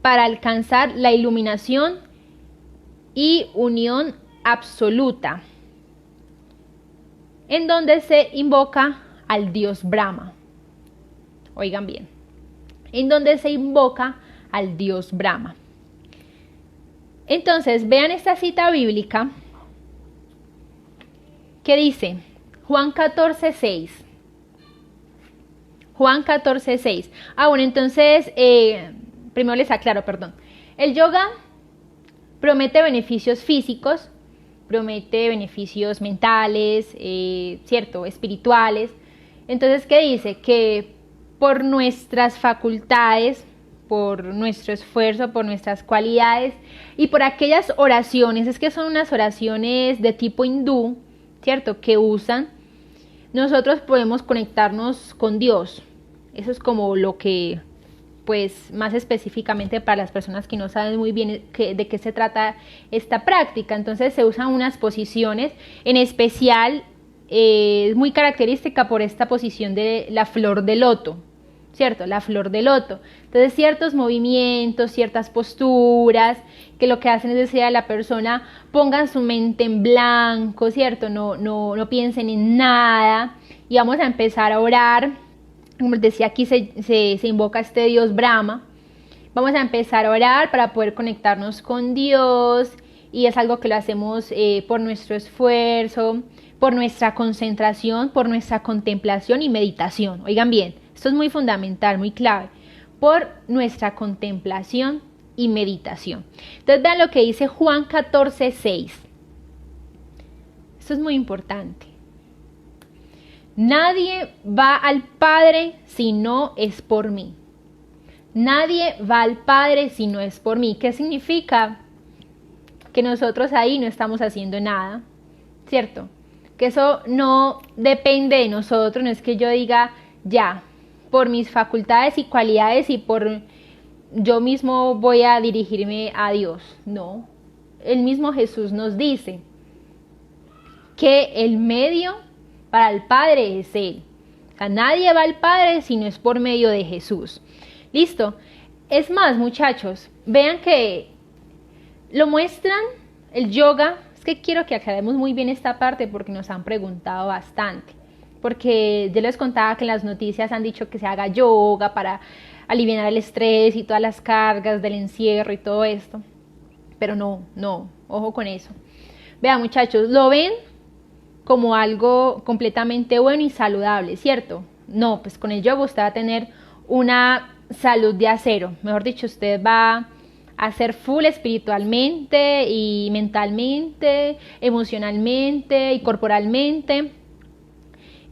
para alcanzar la iluminación y unión absoluta, en donde se invoca al dios Brahma. Oigan bien, en donde se invoca al dios Brahma. Entonces, vean esta cita bíblica que dice Juan 14:6. Juan 14:6. Bueno, entonces, primero les aclaro, perdón. El yoga promete beneficios físicos, promete beneficios mentales, ¿cierto? Espirituales. Entonces, ¿qué dice? Que por nuestras facultades, por nuestro esfuerzo, por nuestras cualidades y por aquellas oraciones, es que son unas oraciones de tipo hindú, ¿cierto? Que usan, nosotros podemos conectarnos con Dios. Eso es como lo que, pues más específicamente para las personas que no saben muy bien de qué se trata esta práctica. Entonces se usan unas posiciones, en especial es muy característica por esta posición de la flor de loto, ¿cierto? La flor de loto. Entonces ciertos movimientos, ciertas posturas, que lo que hacen es decir a la persona: pongan su mente en blanco, ¿cierto? No piensen en nada y vamos a empezar a orar. Como les decía, aquí se invoca a este dios Brahma. Vamos a empezar a orar para poder conectarnos con Dios, y es algo que lo hacemos por nuestro esfuerzo, por nuestra concentración, por nuestra contemplación y meditación. Oigan bien, esto es muy fundamental, muy clave. Por nuestra contemplación y meditación. Entonces vean lo que dice Juan 14:6. Esto es muy importante. Nadie va al Padre si no es por mí. Nadie va al Padre si no es por mí. ¿Qué significa? Que nosotros ahí no estamos haciendo nada, ¿cierto? Que eso no depende de nosotros, no es que yo diga ya, por mis facultades y cualidades y por yo mismo voy a dirigirme a Dios. No, el mismo Jesús nos dice que el medio para el Padre es Él. O sea, nadie va al Padre si no es por medio de Jesús. ¿Listo? Es más, muchachos, vean que lo muestran el yoga. Es que quiero que aclaremos muy bien esta parte porque nos han preguntado bastante. Porque yo les contaba que en las noticias han dicho que se haga yoga para aliviar el estrés y todas las cargas del encierro y todo esto. Pero no, ojo con eso. Vean, muchachos, lo ven como algo completamente bueno y saludable, ¿cierto? No, pues con el yoga usted va a tener una salud de acero. Mejor dicho, usted va a ser full espiritualmente y mentalmente, emocionalmente y corporalmente.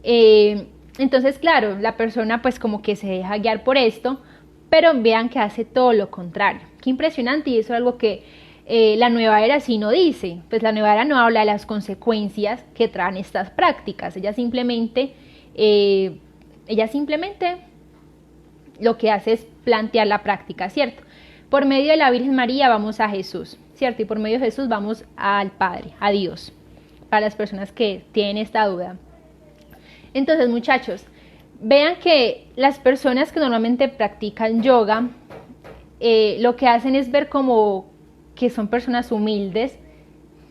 Entonces, claro, la persona pues como que se deja guiar por esto, pero vean que hace todo lo contrario. Qué impresionante, y eso es algo que la nueva era sí no dice. Pues la nueva era no habla de las consecuencias que traen estas prácticas. Ella simplemente lo que hace es plantear la práctica, ¿cierto? Por medio de la Virgen María vamos a Jesús, ¿cierto? Y por medio de Jesús vamos al Padre, a Dios, para las personas que tienen esta duda. Entonces, muchachos, vean que las personas que normalmente practican yoga, lo que hacen es ver como que son personas humildes,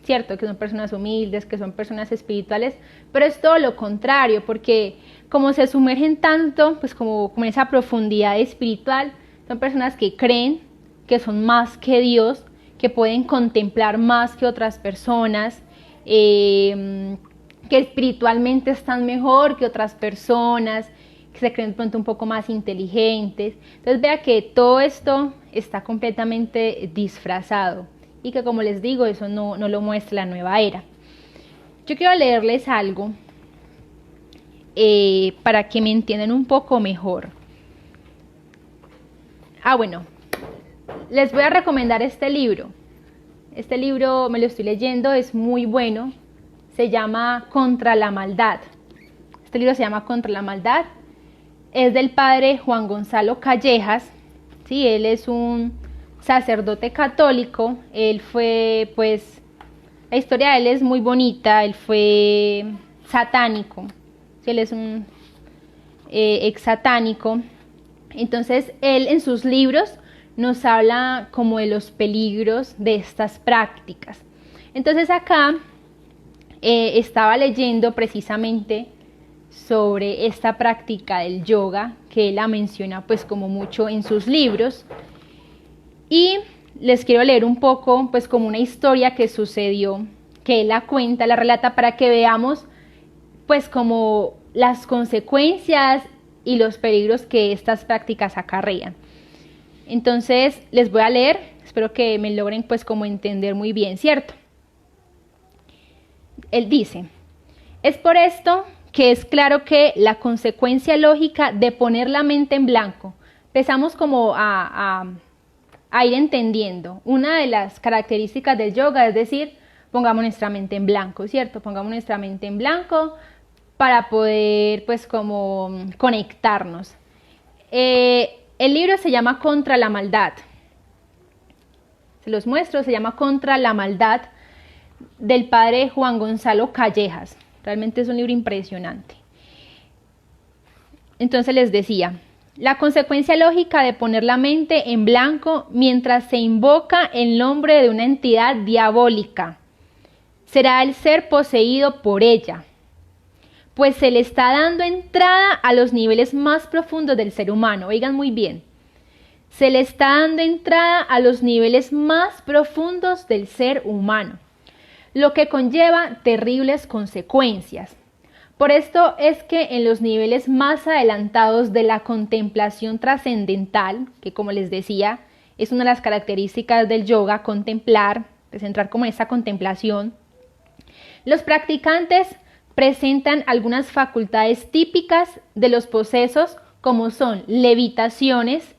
¿cierto? Que son personas humildes, que son personas espirituales, pero es todo lo contrario, porque como se sumergen tanto, pues como en esa profundidad espiritual, son personas que creen que son más que Dios, que pueden contemplar más que otras personas, que espiritualmente están mejor que otras personas, que se creen de pronto un poco más inteligentes. Entonces vea que todo esto está completamente disfrazado y que, como les digo, eso no lo muestra la nueva era. Yo quiero leerles algo para que me entiendan un poco mejor. Bueno, les voy a recomendar este libro. Este libro me lo estoy leyendo, es muy bueno. Se llama Contra la Maldad. Este libro se llama Contra la Maldad. Es del padre Juan Gonzalo Callejas. ¿Sí? Él es un sacerdote católico. Él fue, pues, la historia de él es muy bonita. Él fue satánico. ¿Sí? Él es un ex satánico. Entonces, él en sus libros nos habla como de los peligros de estas prácticas. Entonces acá estaba leyendo precisamente sobre esta práctica del yoga, que él la menciona pues como mucho en sus libros, y les quiero leer un poco pues como una historia que sucedió, que él la cuenta, la relata para que veamos pues como las consecuencias y los peligros que estas prácticas acarrean. Entonces les voy a leer, espero que me logren pues como entender muy bien, ¿cierto? Él dice: es por esto que es claro que la consecuencia lógica de poner la mente en blanco, empezamos como a ir entendiendo. Una de las características del yoga es decir, pongamos nuestra mente en blanco, ¿cierto? Pongamos nuestra mente en blanco para poder pues como conectarnos. El libro se llama Contra la Maldad. Se los muestro, se llama Contra la Maldad, del padre Juan Gonzalo Callejas. Realmente es un libro impresionante. Entonces les decía, la consecuencia lógica de poner la mente en blanco mientras se invoca el nombre de una entidad diabólica será el ser poseído por ella, pues se le está dando entrada a los niveles más profundos del ser humano. Oigan muy bien, se le está dando entrada a los niveles más profundos del ser humano, lo que conlleva terribles consecuencias. Por esto es que en los niveles más adelantados de la contemplación trascendental, que como les decía, es una de las características del yoga, contemplar, pues entrar como en esa contemplación, los practicantes presentan algunas facultades típicas de los posesos, como son levitaciones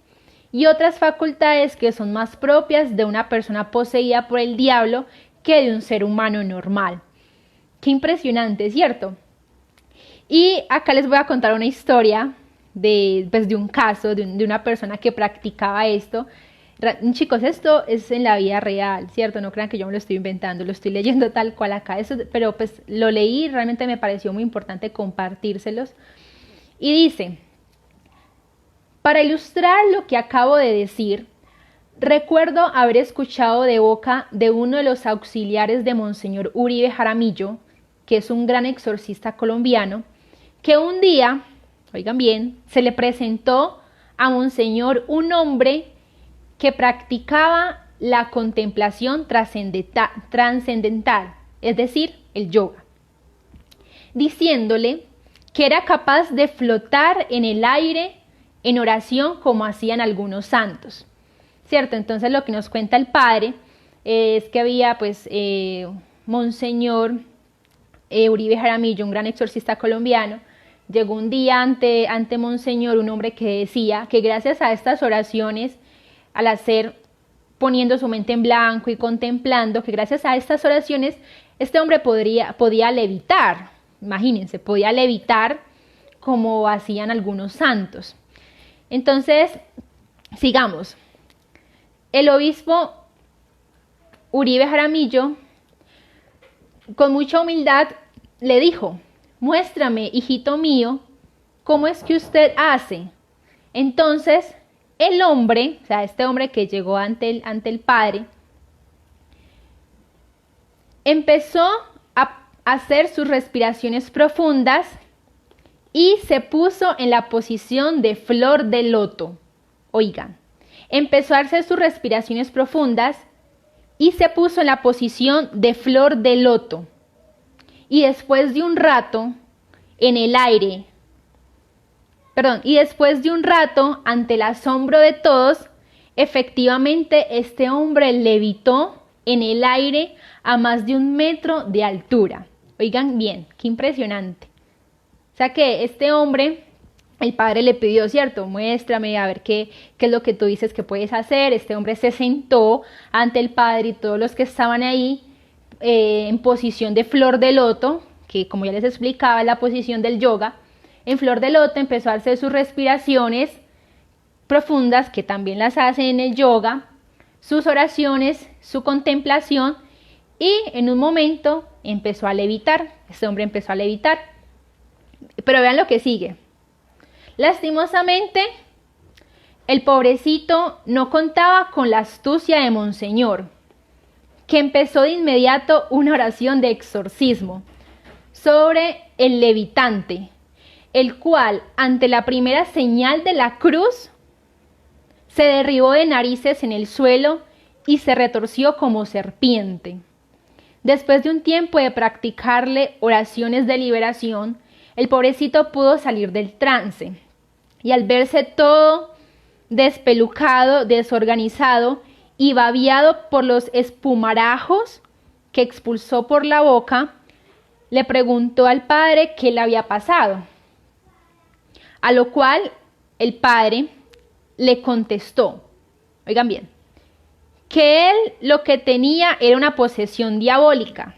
y otras facultades que son más propias de una persona poseída por el diablo que de un ser humano normal. Qué impresionante, ¿cierto? Y acá les voy a contar una historia de un caso de una persona que practicaba esto. Chicos, esto es en la vida real, ¿cierto? No crean que yo me lo estoy inventando, lo estoy leyendo tal cual acá, pero pues lo leí y realmente me pareció muy importante compartírselos. Y dice: para ilustrar lo que acabo de decir, recuerdo haber escuchado de boca de uno de los auxiliares de Monseñor Uribe Jaramillo, que es un gran exorcista colombiano, que un día, oigan bien, se le presentó a Monseñor un hombre que practicaba la contemplación trascendental, es decir, el yoga, diciéndole que era capaz de flotar en el aire en oración como hacían algunos santos, ¿cierto? Entonces lo que nos cuenta el padre es que había pues Monseñor Uribe Jaramillo, un gran exorcista colombiano, llegó un día ante Monseñor un hombre que decía que gracias a estas oraciones, al hacer, poniendo su mente en blanco y contemplando, que gracias a estas oraciones este hombre podía levitar. Imagínense, podía levitar como hacían algunos santos. Entonces, sigamos. El obispo Uribe Jaramillo, con mucha humildad, le dijo: muéstrame, hijito mío, cómo es que usted hace. Entonces, el hombre, o sea, este hombre que llegó ante el padre, empezó a hacer sus respiraciones profundas y se puso en la posición de flor de loto. Oigan, empezó a hacer sus respiraciones profundas y se puso en la posición de flor de loto. y después de un rato en el aire, y después de un rato, ante el asombro de todos, efectivamente este hombre levitó en el aire a más de 1 metro de altura. Oigan bien, qué impresionante. O sea que este hombre, el padre le pidió, cierto, muéstrame a ver qué es lo que tú dices que puedes hacer. Este hombre se sentó ante el padre y todos los que estaban ahí en posición de flor de loto, que como ya les explicaba es la posición del yoga. En flor de loto empezó a hacer sus respiraciones profundas, que también las hace en el yoga, sus oraciones, su contemplación, y en un momento empezó a levitar. Este hombre empezó a levitar. Pero vean lo que sigue. Lastimosamente, el pobrecito no contaba con la astucia de Monseñor, que empezó de inmediato una oración de exorcismo sobre el levitante, el cual, ante la primera señal de la cruz, se derribó de narices en el suelo y se retorció como serpiente. Después de un tiempo de practicarle oraciones de liberación, el pobrecito pudo salir del trance, y al verse todo despelucado, desorganizado y babiado por los espumarajos que expulsó por la boca, le preguntó al padre qué le había pasado. A lo cual el padre le contestó, oigan bien, que él lo que tenía era una posesión diabólica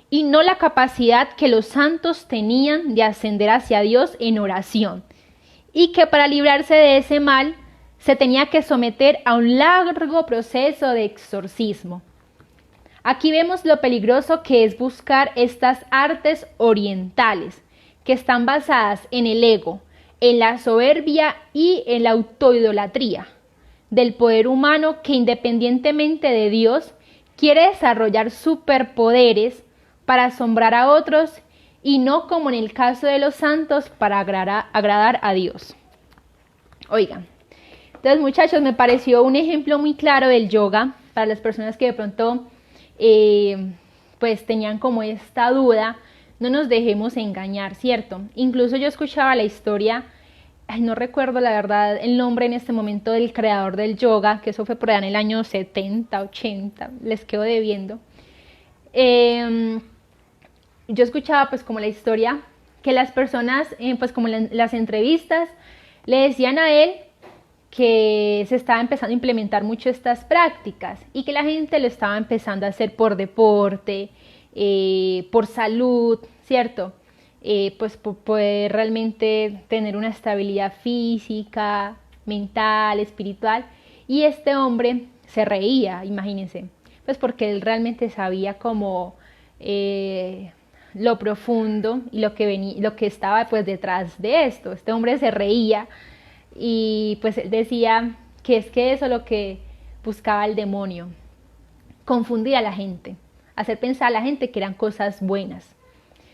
y no la capacidad que los santos tenían de ascender hacia Dios en oración, y que para librarse de ese mal se tenía que someter a un largo proceso de exorcismo. Aquí vemos lo peligroso que es buscar estas artes orientales, que están basadas en el ego, en la soberbia y en la autoidolatría del poder humano, que independientemente de Dios quiere desarrollar superpoderes para asombrar a otros, y no, como en el caso de los santos, para agradar a Dios. Oigan, entonces, muchachos, me pareció un ejemplo muy claro del yoga para las personas que de pronto pues tenían como esta duda. No nos dejemos engañar, ¿cierto? Incluso yo escuchaba la historia, no recuerdo la verdad el nombre en este momento del creador del yoga, que eso fue por allá en el año 70, 80, les quedo debiendo. Yo escuchaba pues como la historia que las personas, pues como en las entrevistas, le decían a él que se estaba empezando a implementar mucho estas prácticas y que la gente lo estaba empezando a hacer por deporte, por salud, ¿cierto? Pues por poder realmente tener una estabilidad física, mental, espiritual. Y este hombre se reía, imagínense, pues porque él realmente sabía como lo profundo y lo que estaba pues detrás de esto. Este hombre se reía y pues él decía que es que eso es lo que buscaba el demonio, confundir a la gente, hacer pensar a la gente que eran cosas buenas.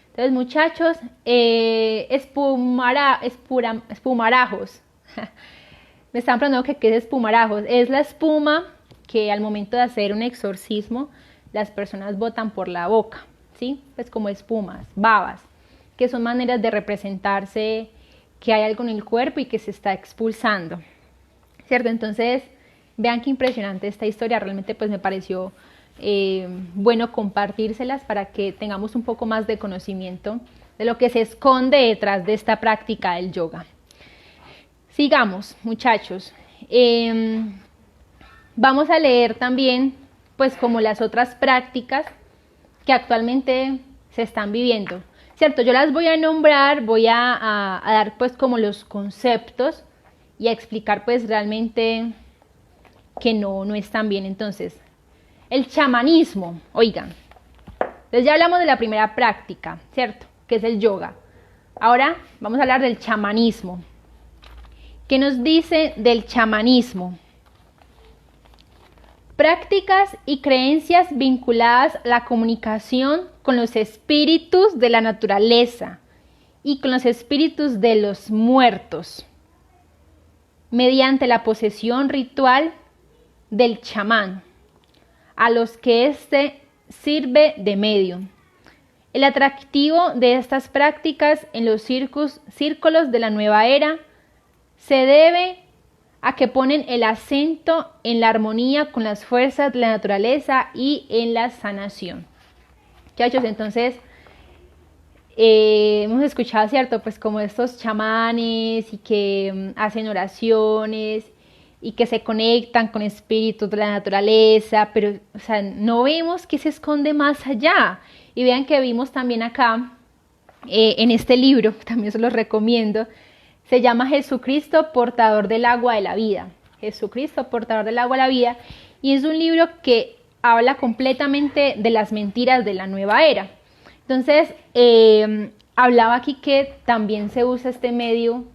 Entonces, muchachos, espumarajos. Me están preguntando qué es espumarajos. Es la espuma que al momento de hacer un exorcismo las personas botan por la boca, ¿sí? Pues como espumas, babas, que son maneras de representarse que hay algo en el cuerpo y que se está expulsando, ¿cierto? Entonces, vean qué impresionante esta historia. Realmente pues me pareció bueno compartírselas para que tengamos un poco más de conocimiento de lo que se esconde detrás de esta práctica del yoga. Sigamos, muchachos. Vamos a leer también pues como las otras prácticas que actualmente se están viviendo, ¿cierto? Yo las voy a nombrar, voy a dar pues como los conceptos y a explicar pues realmente que no están bien. Entonces, el chamanismo, oigan, entonces ya hablamos de la primera práctica, ¿cierto? Que es el yoga. Ahora vamos a hablar del chamanismo. ¿Qué nos dice del chamanismo? Prácticas y creencias vinculadas a la comunicación con los espíritus de la naturaleza y con los espíritus de los muertos, mediante la posesión ritual del chamán, a los que éste sirve de medio. El atractivo de estas prácticas en los círculos de la nueva era se debe a que ponen el acento en la armonía con las fuerzas de la naturaleza y en la sanación. Muchachos, entonces hemos escuchado, ¿cierto? Pues como estos chamanes y que hacen oraciones y que se conectan con espíritus de la naturaleza, pero o sea, no vemos qué se esconde más allá. Y vean que vimos también acá, en este libro, también se los recomiendo, se llama Jesucristo, portador del agua de la vida. Jesucristo, portador del agua de la vida. Y es un libro que habla completamente de las mentiras de la nueva era. Entonces, hablaba aquí que también se usa este medium,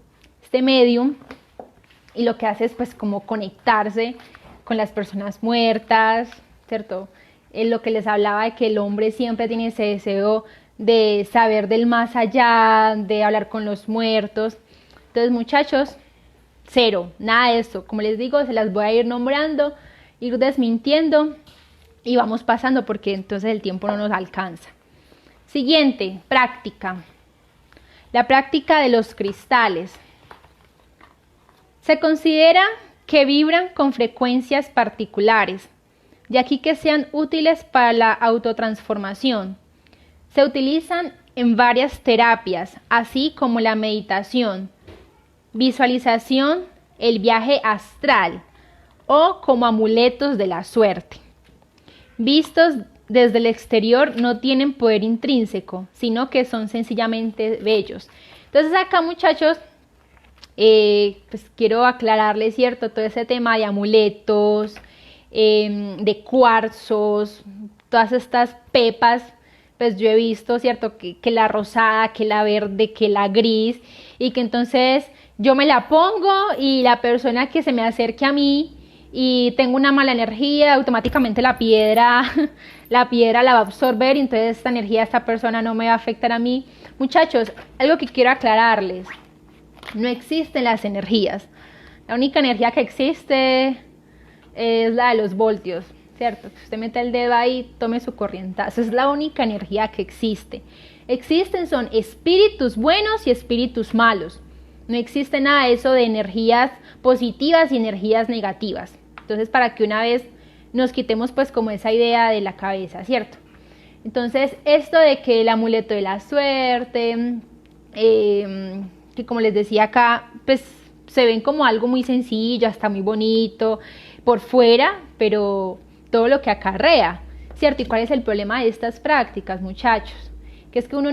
y lo que hace es pues como conectarse con las personas muertas, ¿cierto? Lo que les hablaba de que el hombre siempre tiene ese deseo de saber del más allá, de hablar con los muertos. Entonces, muchachos, cero, nada de eso. Como les digo, se las voy a ir nombrando, ir desmintiendo y vamos pasando porque entonces el tiempo no nos alcanza. Siguiente, práctica. La práctica de los cristales. Se considera que vibran con frecuencias particulares, de aquí que sean útiles para la autotransformación. Se utilizan en varias terapias, así como la meditación, visualización, el viaje astral o como amuletos de la suerte. Vistos desde el exterior no tienen poder intrínseco, sino que son sencillamente bellos. Entonces acá, muchachos, pues quiero aclararles, ¿cierto? Todo ese tema de amuletos, de cuarzos, todas estas pepas, pues yo he visto, ¿cierto? Que la rosada, que la verde, que la gris, y que entonces yo me la pongo y la persona que se me acerque a mí y tengo una mala energía, automáticamente la piedra la va a absorber y entonces esta energía de esta persona no me va a afectar a mí. Muchachos, algo que quiero aclararles, no existen las energías. La única energía que existe es la de los voltios, ¿cierto? Si usted mete el dedo ahí, tome su corrientazo. Es la única energía que existe. Existen son espíritus buenos y espíritus malos. No existe nada de eso de energías positivas y energías negativas. Entonces, para que una vez nos quitemos pues como esa idea de la cabeza, ¿cierto? Entonces, esto de que el amuleto de la suerte, que como les decía acá, pues se ven como algo muy sencillo, hasta muy bonito por fuera, pero todo lo que acarrea, ¿cierto? ¿Y cuál es el problema de estas prácticas, muchachos? Que es que uno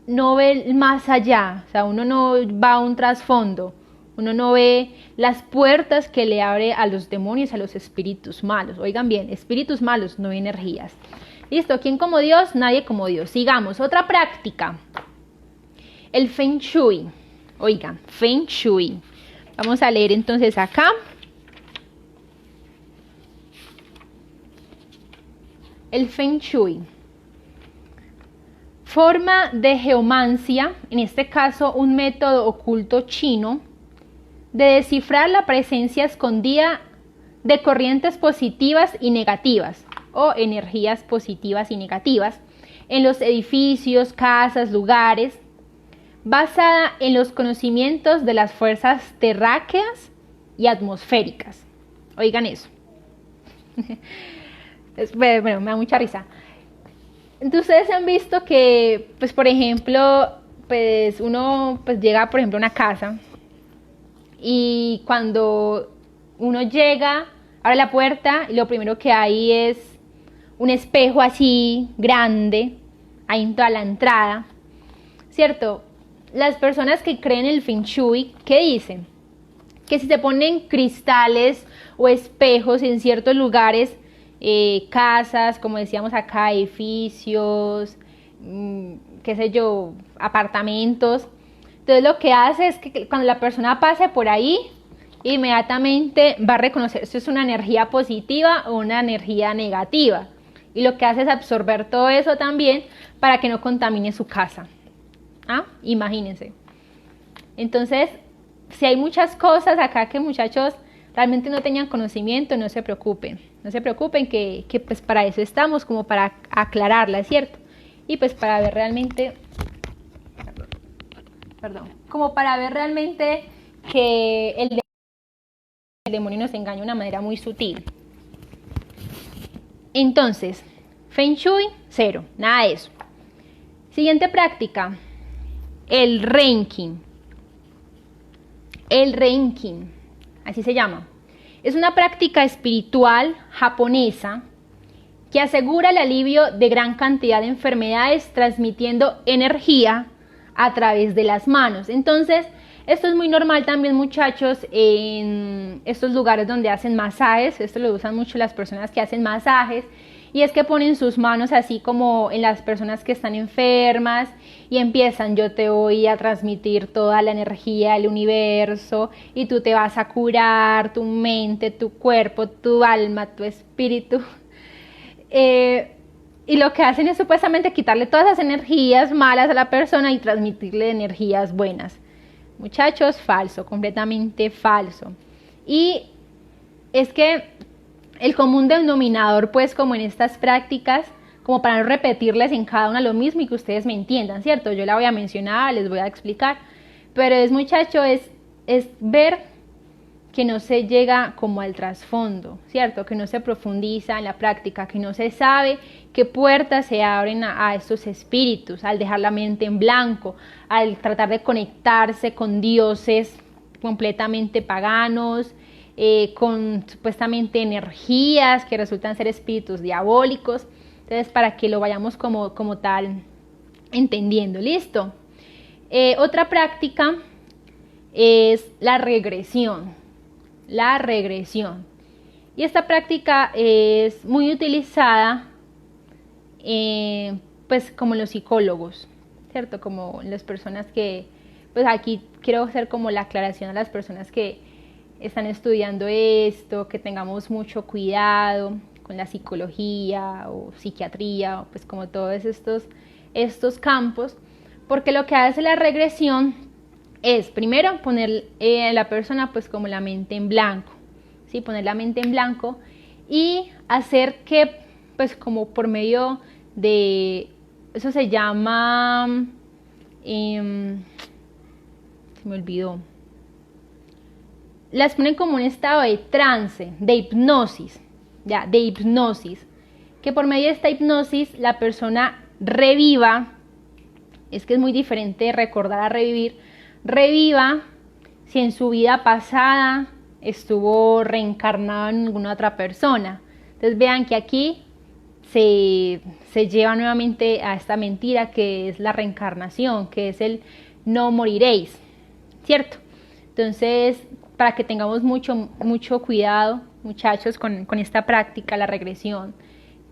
no ve más allá, o sea, uno no va a un trasfondo, uno no ve las puertas que le abre a los demonios, a los espíritus malos. Oigan bien, espíritus malos, no energías. Listo, ¿quién como Dios? Nadie como Dios. Sigamos, otra práctica. El Feng Shui. Oigan, Feng Shui. Vamos a leer entonces acá. El Feng Shui. Forma de geomancia, en este caso un método oculto chino, de descifrar la presencia escondida de corrientes positivas y negativas, o energías positivas y negativas, en los edificios, casas, lugares, basada en los conocimientos de las fuerzas terráqueas y atmosféricas. Oigan eso. Bueno, me da mucha risa. Entonces, ustedes han visto que, pues, por ejemplo, pues uno pues llega, por ejemplo, a una casa y cuando uno llega, abre la puerta y lo primero que hay es un espejo así grande ahí en toda la entrada, ¿cierto? Las personas que creen en el Feng Shui, ¿qué dicen? Que si se ponen cristales o espejos en ciertos lugares, casas, como decíamos acá, edificios, qué sé yo, apartamentos. Entonces lo que hace es que cuando la persona pase por ahí, inmediatamente va a reconocer si es una energía positiva o una energía negativa. Y lo que hace es absorber todo eso también para que no contamine su casa. ¿Ah? Imagínense. Entonces, si hay muchas cosas acá que muchachos realmente no tenían conocimiento, no se preocupen. No se preocupen que pues para eso estamos, como para aclararla, ¿cierto? y pues para ver realmente, como para ver realmente que el demonio nos engaña de una manera muy sutil. Entonces, Feng Shui, 0, nada de eso. Siguiente práctica, el Reiki. El Reiki, así se llama. Es una práctica espiritual japonesa que asegura el alivio de gran cantidad de enfermedades transmitiendo energía a través de las manos. Entonces, esto es muy normal también, muchachos, en estos lugares donde hacen masajes. Esto lo usan mucho las personas que hacen masajes, y es que ponen sus manos así como en las personas que están enfermas y empiezan: yo te voy a transmitir toda la energía del universo y tú te vas a curar tu mente, tu cuerpo, tu alma, tu espíritu. Y lo que hacen es supuestamente quitarle todas esas energías malas a la persona y transmitirle energías buenas. Muchachos, falso, completamente falso. Y es que el común denominador, pues, como en estas prácticas, como para no repetirles en cada una lo mismo y que ustedes me entiendan, ¿cierto? Yo la voy a mencionar, les voy a explicar, pero muchacho, es ver que no se llega como al trasfondo, ¿cierto? Que no se profundiza en la práctica, que no se sabe qué puertas se abren a estos espíritus, al dejar la mente en blanco, al tratar de conectarse con dioses completamente paganos, con supuestamente energías que resultan ser espíritus diabólicos. Entonces, para que lo vayamos como tal entendiendo, ¿listo? Otra práctica es la regresión. La regresión. Y esta práctica es muy utilizada pues como los psicólogos, ¿cierto? Como las personas que, pues aquí quiero hacer como la aclaración a las personas que están estudiando esto, que tengamos mucho cuidado con la psicología o psiquiatría, pues como todos estos campos, porque lo que hace la regresión es primero poner a la persona pues como la mente en blanco, ¿sí? Poner la mente en blanco y hacer que pues como por medio de, eso se llama, se me olvidó, las ponen como un estado de trance, de hipnosis, ya, de hipnosis, que por medio de esta hipnosis la persona reviva, es que es muy diferente recordar a revivir, reviva si en su vida pasada estuvo reencarnado en alguna otra persona. Entonces vean que aquí se lleva nuevamente a esta mentira que es la reencarnación, que es el no moriréis, ¿cierto? Entonces, para que tengamos mucho cuidado, muchachos, con esta práctica, la regresión,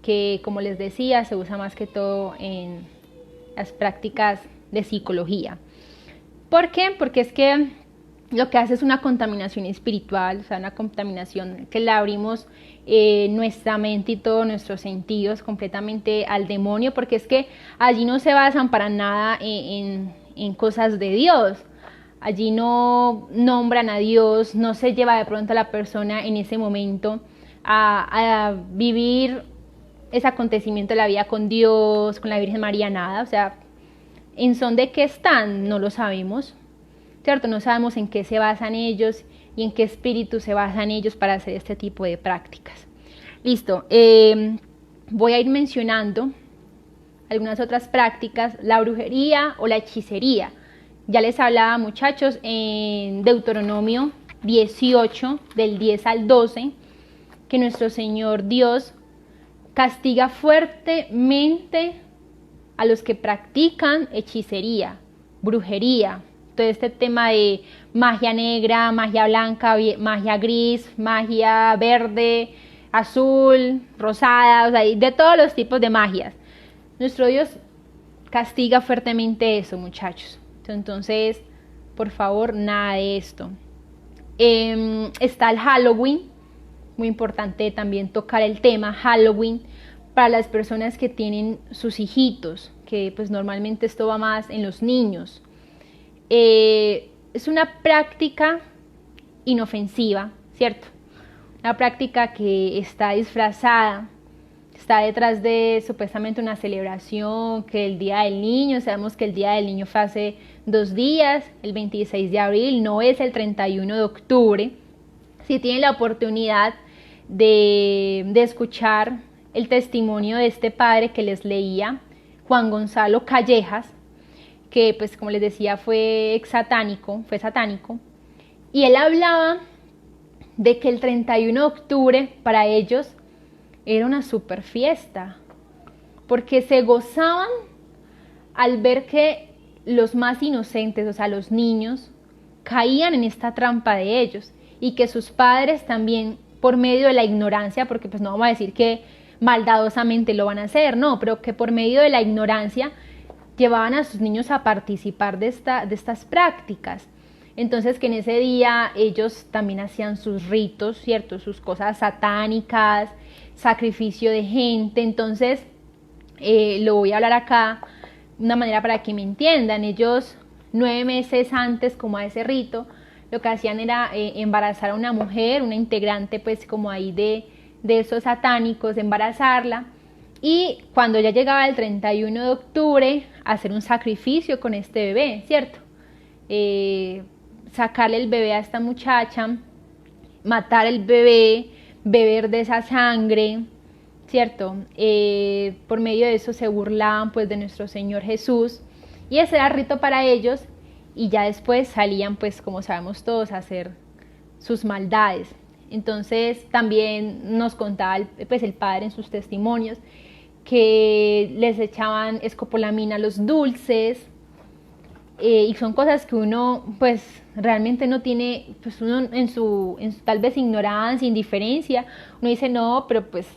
que como les decía, se usa más que todo en las prácticas de psicología. ¿Por qué? Porque es que lo que hace es una contaminación espiritual, o sea, una contaminación que le abrimos nuestra mente y todos nuestros sentidos completamente al demonio, porque es que allí no se basan para nada en cosas de Dios. Allí no nombran a Dios, no se lleva de pronto a la persona en ese momento a vivir ese acontecimiento de la vida con Dios, con la Virgen María, nada. O sea, en son de qué están, no lo sabemos, ¿cierto? No sabemos en qué se basan ellos y en qué espíritu se basan ellos para hacer este tipo de prácticas. Listo, voy a ir mencionando algunas otras prácticas, la brujería o la hechicería. Ya les hablaba, muchachos, en Deuteronomio 18, del 10 al 12, que nuestro Señor Dios castiga fuertemente a los que practican hechicería, brujería, todo este tema de magia negra, magia blanca, magia gris, magia verde, azul, rosada, o sea, de todos los tipos de magias. Nuestro Dios castiga fuertemente eso, muchachos. Entonces, por favor, nada de esto. Está el Halloween, muy importante también tocar el tema Halloween para las personas que tienen sus hijitos, que pues normalmente esto va más en los niños. Es una práctica inofensiva, ¿cierto? Una práctica que está disfrazada, está detrás de supuestamente una celebración, que el Día del Niño, sabemos que el Día del Niño fue hace 2 días, el 26 de abril, no es el 31 de octubre. Si tienen la oportunidad de escuchar el testimonio de este padre que les leía, Juan Gonzalo Callejas, que pues como les decía fue satánico, y él hablaba de que el 31 de octubre para ellos era una super fiesta, porque se gozaban al ver que los más inocentes, o sea, los niños, caían en esta trampa de ellos, y que sus padres también, por medio de la ignorancia, porque pues no vamos a decir que maldadosamente lo van a hacer, no, pero que por medio de la ignorancia llevaban a sus niños a participar de estas prácticas. Entonces que en ese día ellos también hacían sus ritos, ¿cierto? Sus cosas satánicas, sacrificio de gente. Entonces lo voy a hablar acá de una manera para que me entiendan. Ellos 9 meses antes como a ese rito, lo que hacían era embarazar a una mujer, una integrante pues como ahí de esos satánicos, embarazarla, y cuando ya llegaba el 31 de octubre hacer un sacrificio con este bebé, ¿cierto? Sacarle el bebé a esta muchacha, matar el bebé, beber de esa sangre, ¿cierto? Por medio de eso se burlaban pues de nuestro Señor Jesús, y ese era el rito para ellos, y ya después salían pues como sabemos todos a hacer sus maldades. Entonces también nos contaba el padre en sus testimonios que les echaban escopolamina a los dulces, y son cosas que uno pues realmente no tiene, pues uno en su tal vez ignorancia, indiferencia, uno dice no, pero pues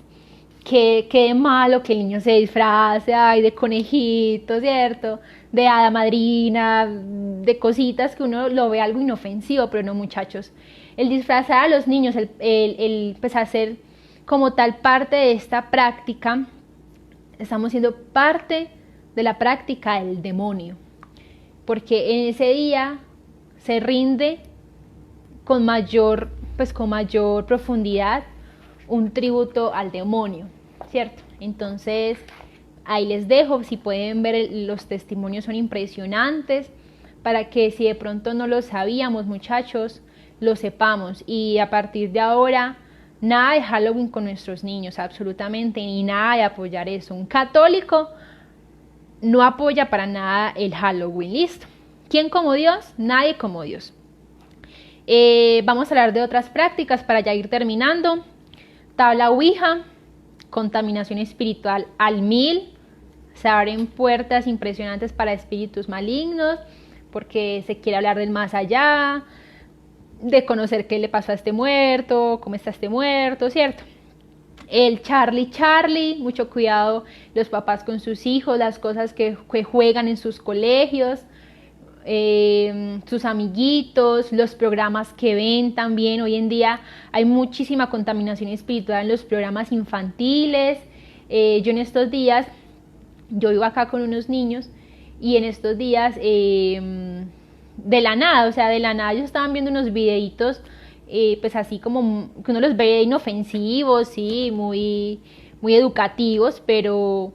qué de malo que el niño se disfrace, ay, de conejito, ¿cierto? De hada madrina, de cositas que uno lo ve algo inofensivo, pero no, muchachos. El disfrazar a los niños, el pues hacer como tal parte de esta práctica, estamos siendo parte de la práctica del demonio, porque en ese día se rinde con mayor profundidad un tributo al demonio, ¿cierto? Entonces ahí les dejo, si pueden ver los testimonios son impresionantes, para que si de pronto no lo sabíamos, muchachos, lo sepamos. Y a partir de ahora, nada de Halloween con nuestros niños, absolutamente, ni nada de apoyar eso. Un católico no apoya para nada el Halloween, ¿listo? ¿Quién como Dios? Nadie como Dios. Vamos a hablar de otras prácticas para ya ir terminando. Tabla Ouija, contaminación espiritual al 1000, se abren puertas impresionantes para espíritus malignos, porque se quiere hablar del más allá, de conocer qué le pasó a este muerto, cómo está este muerto, ¿cierto? El Charlie, mucho cuidado los papás con sus hijos, las cosas que juegan en sus colegios, sus amiguitos, los programas que ven también. Hoy en día hay muchísima contaminación espiritual en los programas infantiles. Yo en estos días, yo vivo acá con unos niños, y en estos días de la nada ellos estaban viendo unos videitos pues así como que uno los ve inofensivos, sí, muy educativos, pero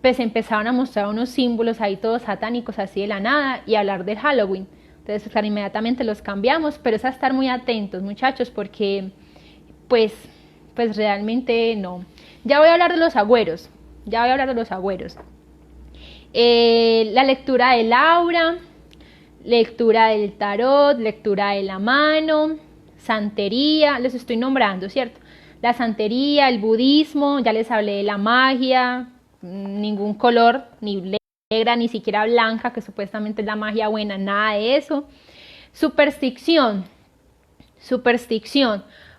pues empezaron a mostrar unos símbolos ahí todos satánicos así de la nada, y hablar del Halloween. Entonces claro, inmediatamente los cambiamos, pero es a estar muy atentos, muchachos, porque pues realmente no. Ya voy a hablar de los agüeros. La lectura del aura, lectura del tarot, lectura de la mano, santería, les estoy nombrando, ¿cierto? La santería, el budismo, ya les hablé de la magia, ningún color, ni negra, ni siquiera blanca, que supuestamente es la magia buena, nada de eso. Superstición,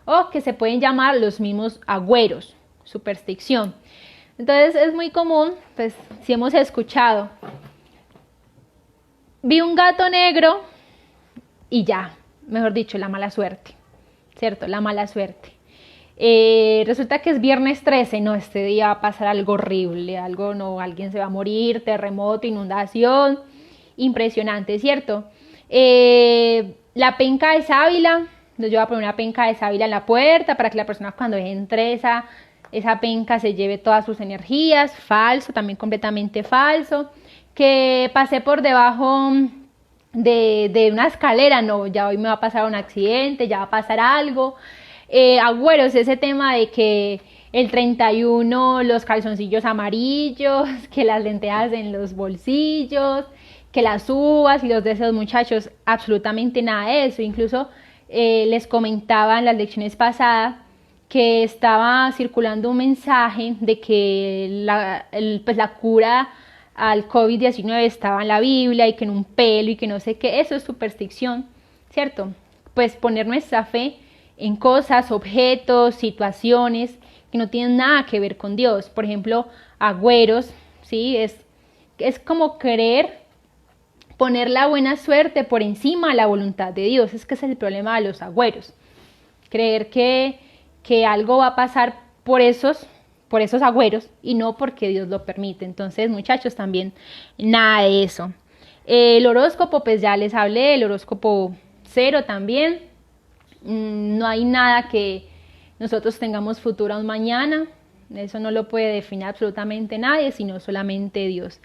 o que se pueden llamar los mismos agüeros, superstición. Entonces es muy común, pues si hemos escuchado, vi un gato negro y ya, mejor dicho, la mala suerte, ¿cierto? La mala suerte. Resulta que es viernes 13, no, este día va a pasar algo horrible, alguien se va a morir, terremoto, inundación, impresionante, ¿cierto? La penca de sábila, yo voy a poner una penca de sábila en la puerta para que la persona cuando entre esa penca se lleve todas sus energías, falso, también completamente falso, que pasé por debajo de una escalera, no, ya hoy me va a pasar un accidente, ya va a pasar algo. Agüeros, ese tema de que el 31 los calzoncillos amarillos, que las lentejas en los bolsillos, que las uvas y los de esos muchachos, absolutamente nada de eso. Incluso les comentaba en las lecciones pasadas que estaba circulando un mensaje de que la cura al COVID-19 estaba en la Biblia y que en un pelo y que no sé qué. Eso es superstición, ¿cierto? Pues poner nuestra fe en cosas, objetos, situaciones que no tienen nada que ver con Dios. Por ejemplo, agüeros, ¿sí? Es como querer poner la buena suerte por encima de la voluntad de Dios. Es que ese es el problema de los agüeros. Creer que algo va a pasar por esos agüeros y no porque Dios lo permite. Entonces, muchachos, también nada de eso. El horóscopo, pues ya les hablé, el horóscopo 0 también. No hay nada que nosotros tengamos futuro a un mañana. Eso no lo puede definir absolutamente nadie, sino solamente Dios.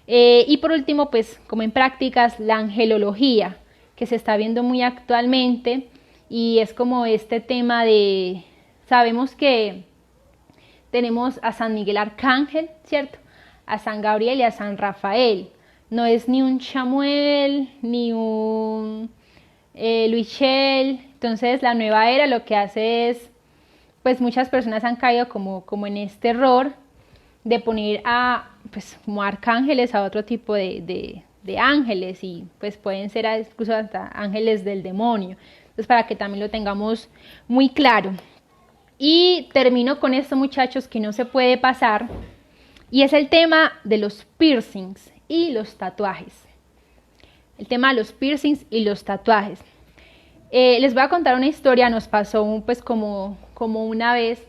Y por último, pues como en prácticas, la angelología, que se está viendo muy actualmente, y es como este tema de, sabemos que tenemos a San Miguel Arcángel, ¿cierto? A San Gabriel y a San Rafael. No es ni un Chamuel, ni un Luichel. Entonces la nueva era lo que hace es, pues muchas personas han caído como en este error de poner pues como arcángeles a otro tipo de ángeles, y pues pueden ser incluso hasta ángeles del demonio. Entonces, para que también lo tengamos muy claro. Y termino con esto, muchachos, que no se puede pasar, y es el tema de los piercings y los tatuajes. El tema de los piercings y los tatuajes. Les voy a contar una historia. Nos pasó pues como una vez.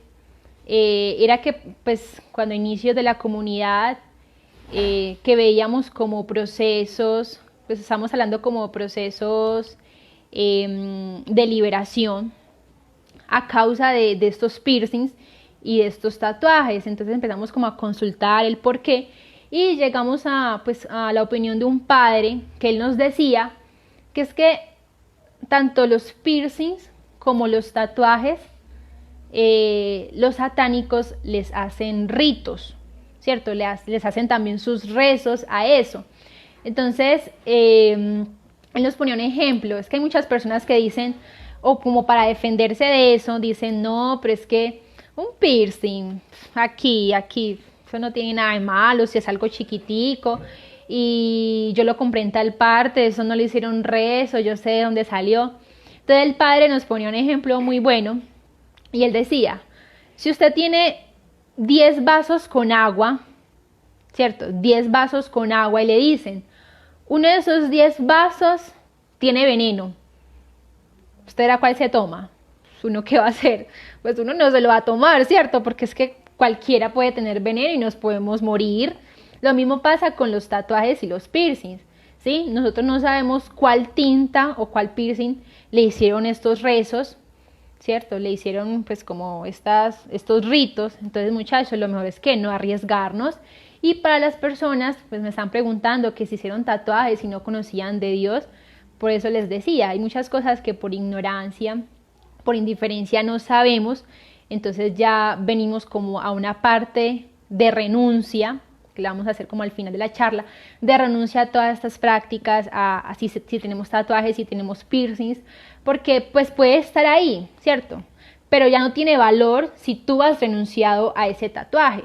Era que pues cuando inicios de la comunidad, que veíamos como procesos, pues estamos hablando como procesos de liberación a causa de estos piercings y de estos tatuajes. Entonces empezamos como a consultar el por qué, y llegamos pues a la opinión de un padre, que él nos decía que es que tanto los piercings como los tatuajes, los satánicos les hacen ritos, ¿cierto? Les hacen también sus rezos a eso. Entonces, él nos ponía un ejemplo. Es que hay muchas personas que dicen, o como para defenderse de eso, dicen, no, pero es que un piercing, aquí, eso no tiene nada de malo, si es algo chiquitico, y yo lo compré en tal parte, eso no le hicieron rezo, yo sé de dónde salió. Entonces el padre nos ponía un ejemplo muy bueno, y él decía, si usted tiene 10 vasos con agua, ¿cierto? 10 vasos con agua, y le dicen, uno de esos 10 vasos tiene veneno, ¿usted era cuál se toma? ¿Uno qué va a hacer? Pues uno no se lo va a tomar, ¿cierto? Porque es que cualquiera puede tener veneno y nos podemos morir. Lo mismo pasa con los tatuajes y los piercings, ¿sí? Nosotros no sabemos cuál tinta o cuál piercing le hicieron estos rezos, ¿cierto? Le hicieron pues como estos ritos. Entonces, muchachos, lo mejor es que no arriesgarnos. Y para las personas, pues me están preguntando que si hicieron tatuajes y no conocían de Dios, por eso les decía, hay muchas cosas que por ignorancia, por indiferencia no sabemos. Entonces ya venimos como a una parte de renuncia, que la vamos a hacer como al final de la charla, de renuncia a todas estas prácticas, si tenemos tatuajes, si tenemos piercings, porque pues puede estar ahí, ¿cierto? Pero ya no tiene valor si tú has renunciado a ese tatuaje,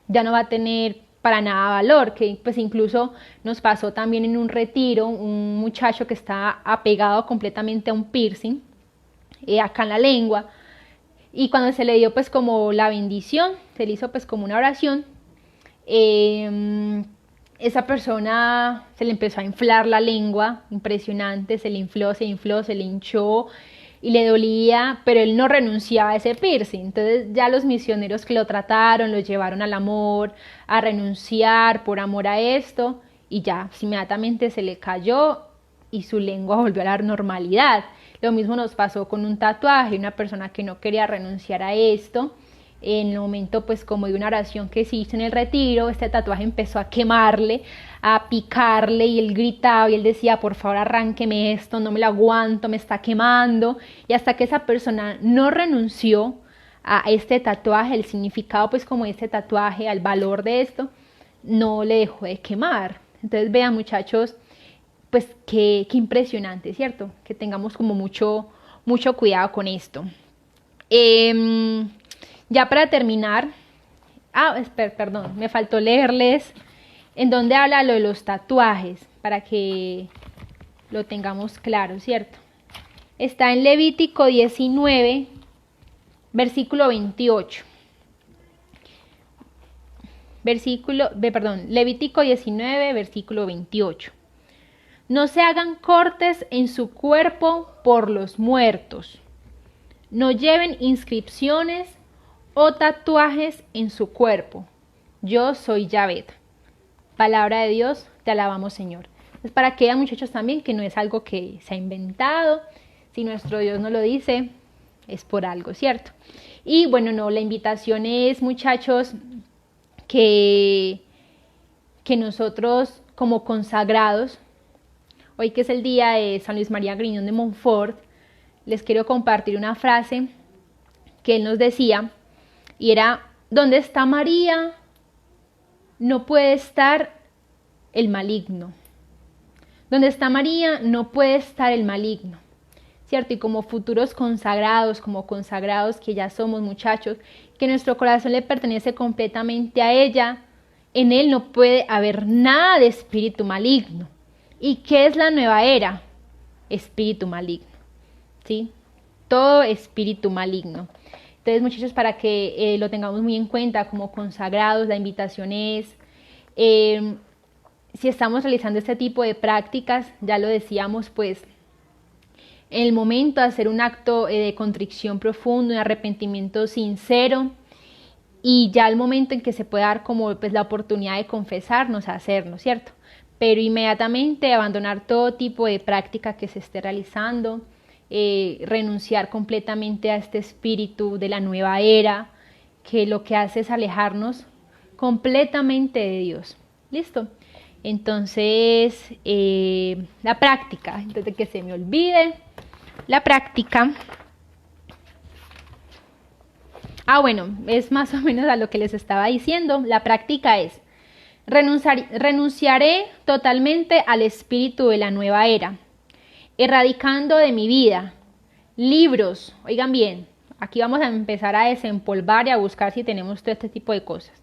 ya no va a tener para nada valor, que pues incluso nos pasó también en un retiro, un muchacho que está apegado completamente a un piercing, acá en la lengua, y cuando se le dio pues como la bendición, se le hizo pues como una oración, esa persona se le empezó a inflar la lengua, impresionante, se le infló, se le hinchó y le dolía, pero él no renunciaba a ese piercing. Entonces ya los misioneros que lo trataron, lo llevaron al amor, a renunciar por amor a esto, y ya inmediatamente se le cayó y su lengua volvió a la normalidad. Lo mismo nos pasó con un tatuaje, una persona que no quería renunciar a esto, en el momento pues como de una oración que se hizo en el retiro, este tatuaje empezó a quemarle, a picarle y él gritaba y él decía, por favor arránqueme esto, no me lo aguanto, me está quemando, y hasta que esa persona no renunció a este tatuaje, el significado pues como este tatuaje, al valor de esto, no le dejó de quemar. Entonces vean muchachos, pues qué impresionante, ¿cierto? Que tengamos como mucho cuidado con esto. Ya para terminar, perdón, me faltó leerles en donde habla lo de los tatuajes, para que lo tengamos claro, ¿cierto? Está en Levítico 19, versículo 28. Levítico 19, versículo 28. No se hagan cortes en su cuerpo por los muertos. No lleven inscripciones o tatuajes en su cuerpo. Yo soy Yahvé. Palabra de Dios, te alabamos, Señor. Es para que vean, muchachos, también que no es algo que se ha inventado. Si nuestro Dios no lo dice, es por algo, ¿cierto? Y bueno, no, la invitación es, muchachos, que nosotros como consagrados, hoy que es el día de San Luis María Griñón de Montfort, les quiero compartir una frase que él nos decía, y era, ¿dónde está María? No puede estar el maligno. Donde está María no puede estar el maligno, ¿cierto? Y como futuros consagrados, como consagrados que ya somos, muchachos, que nuestro corazón le pertenece completamente a ella, en él no puede haber nada de espíritu maligno. ¿Y qué es la nueva era? Espíritu maligno, ¿sí? Todo espíritu maligno. Entonces, muchachos, para que lo tengamos muy en cuenta como consagrados, la invitación es, si estamos realizando este tipo de prácticas, ya lo decíamos, pues, en el momento de hacer un acto de contrición profundo, un arrepentimiento sincero, y ya el momento en que se puede dar como pues la oportunidad de confesarnos, hacerlo, ¿cierto? Pero inmediatamente abandonar todo tipo de práctica que se esté realizando, renunciar completamente a este espíritu de la nueva era, que lo que hace es alejarnos completamente de Dios. ¿Listo? Entonces, la práctica, antes de que se me olvide, la práctica. Bueno, es más o menos a lo que les estaba diciendo. La práctica es, renunciaré totalmente al espíritu de la nueva era, erradicando de mi vida libros, oigan bien, aquí vamos a empezar a desempolvar y a buscar si tenemos todo este tipo de cosas.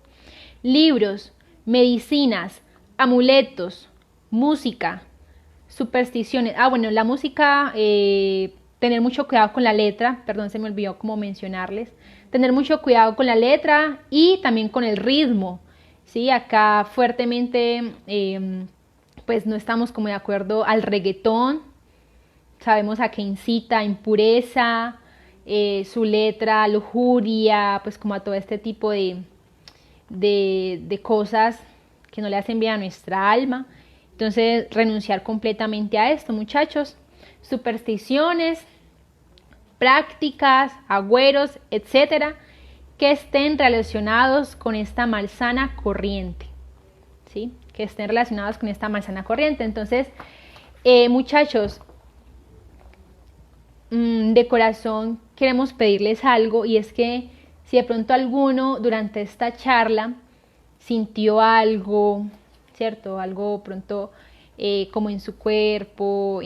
Libros, medicinas, amuletos, música, supersticiones. Bueno, la música, tener mucho cuidado con la letra, perdón, se me olvidó como mencionarles. Tener mucho cuidado con la letra y también con el ritmo, ¿sí? Acá fuertemente, pues no estamos como de acuerdo al reggaetón. Sabemos a qué incita, impureza, su letra, lujuria, pues como a todo este tipo de cosas que no le hacen bien a nuestra alma. Entonces, renunciar completamente a esto, muchachos. Supersticiones, prácticas, agüeros, etcétera, que estén relacionados con esta malsana corriente, ¿sí? Que estén relacionados con esta malsana corriente. Entonces, muchachos, de corazón queremos pedirles algo, y es que si de pronto alguno durante esta charla sintió algo, ¿cierto? Algo pronto como en su cuerpo,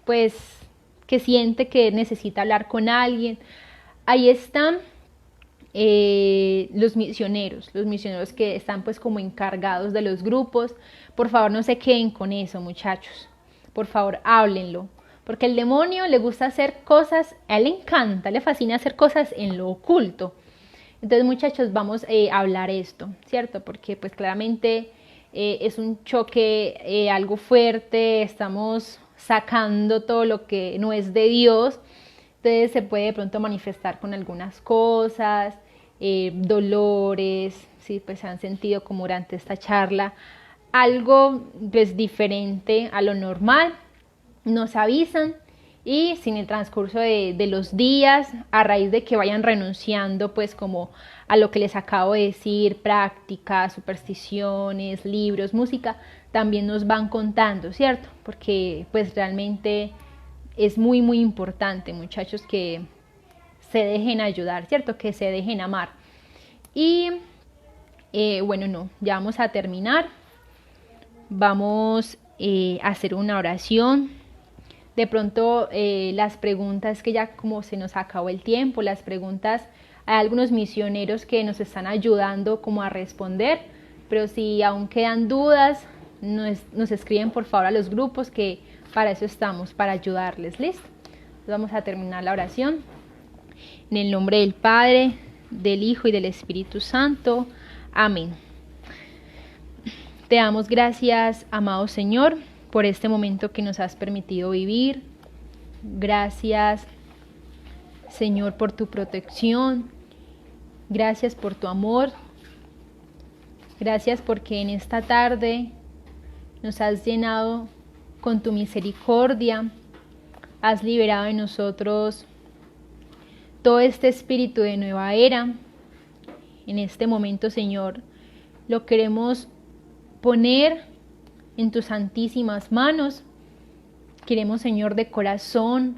pues que siente que necesita hablar con alguien, ahí están los misioneros que están pues como encargados de los grupos. Por favor, no se queden con eso, muchachos, por favor, háblenlo, porque el demonio le gusta hacer cosas, a él le encanta, le fascina hacer cosas en lo oculto. Entonces, muchachos, vamos a hablar esto, ¿cierto? Porque pues claramente es un choque algo fuerte, estamos sacando todo lo que no es de Dios. Entonces se puede de pronto manifestar con algunas cosas, dolores, ¿sí? Pues se han sentido como durante esta charla algo pues diferente a lo normal, nos avisan y sin el transcurso de los días, a raíz de que vayan renunciando pues como a lo que les acabo de decir, prácticas, supersticiones, libros, música, también nos van contando, ¿cierto? Porque pues realmente es muy muy importante, muchachos, que se dejen ayudar, ¿cierto? Que se dejen amar. Y bueno, no, ya vamos a terminar. Vamos a hacer una oración. De pronto las preguntas, que ya como se nos acabó el tiempo, las preguntas, hay algunos misioneros que nos están ayudando como a responder, pero si aún quedan dudas, nos escriben por favor a los grupos, que para eso estamos, para ayudarles. ¿Listo? Entonces vamos a terminar la oración. En el nombre del Padre, del Hijo y del Espíritu Santo. Amén. Te damos gracias, amado Señor, por este momento que nos has permitido vivir. Gracias, Señor, por tu protección. Gracias por tu amor. Gracias porque en esta tarde nos has llenado con tu misericordia. Has liberado en nosotros todo este espíritu de nueva era. En este momento, Señor, lo queremos poner en tus santísimas manos. Queremos, Señor, de corazón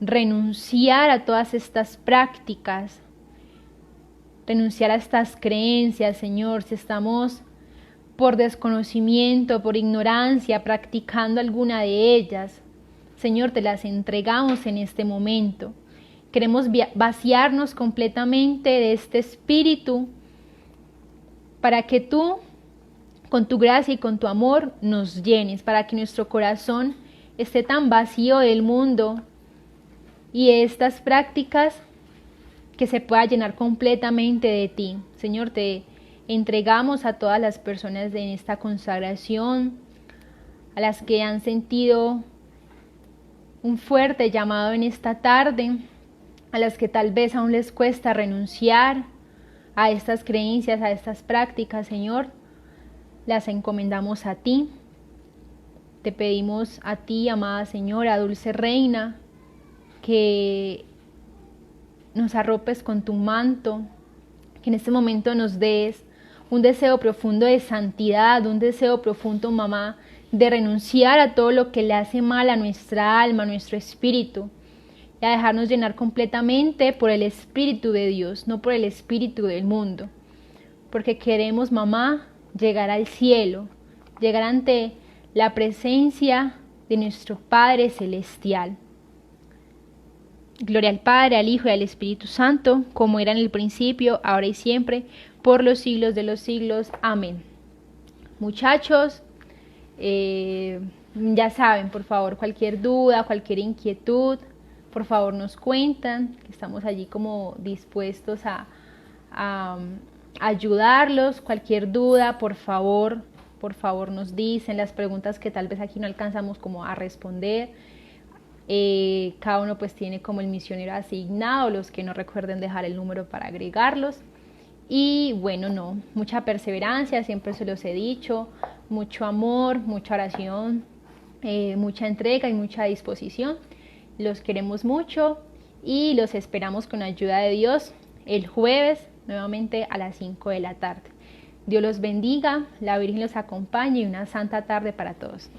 renunciar a todas estas prácticas, renunciar a estas creencias, Señor. Si estamos por desconocimiento, por ignorancia, practicando alguna de ellas, Señor, te las entregamos en este momento. Queremos vaciarnos completamente de este espíritu para que tú, con tu gracia y con tu amor, nos llenes, para que nuestro corazón esté tan vacío del mundo y de estas prácticas, que se pueda llenar completamente de ti. Señor, te entregamos a todas las personas en esta consagración, a las que han sentido un fuerte llamado en esta tarde, a las que tal vez aún les cuesta renunciar a estas creencias, a estas prácticas. Señor, las encomendamos a ti. Te pedimos a ti, amada Señora, dulce Reina, que nos arropes con tu manto, que en este momento nos des un deseo profundo de santidad, un deseo profundo, mamá, de renunciar a todo lo que le hace mal a nuestra alma, a nuestro espíritu, y a dejarnos llenar completamente por el Espíritu de Dios, no por el espíritu del mundo, porque queremos, mamá, llegar al cielo, llegar ante la presencia de nuestro Padre Celestial. Gloria al Padre, al Hijo y al Espíritu Santo, como era en el principio, ahora y siempre, por los siglos de los siglos. Amén. Muchachos, ya saben, por favor, cualquier duda, cualquier inquietud, por favor nos cuentan, que estamos allí como dispuestos a ayudarlos. Cualquier duda, por favor nos dicen las preguntas que tal vez aquí no alcanzamos como a responder. Cada uno pues tiene como el misionero asignado, los que no recuerden dejar el número para agregarlos. Y bueno, no, mucha perseverancia, siempre se los he dicho, mucho amor, mucha oración, mucha entrega y mucha disposición. Los queremos mucho y los esperamos con la ayuda de Dios el jueves nuevamente a las 5 de la tarde. Dios los bendiga, la Virgen los acompañe y una santa tarde para todos.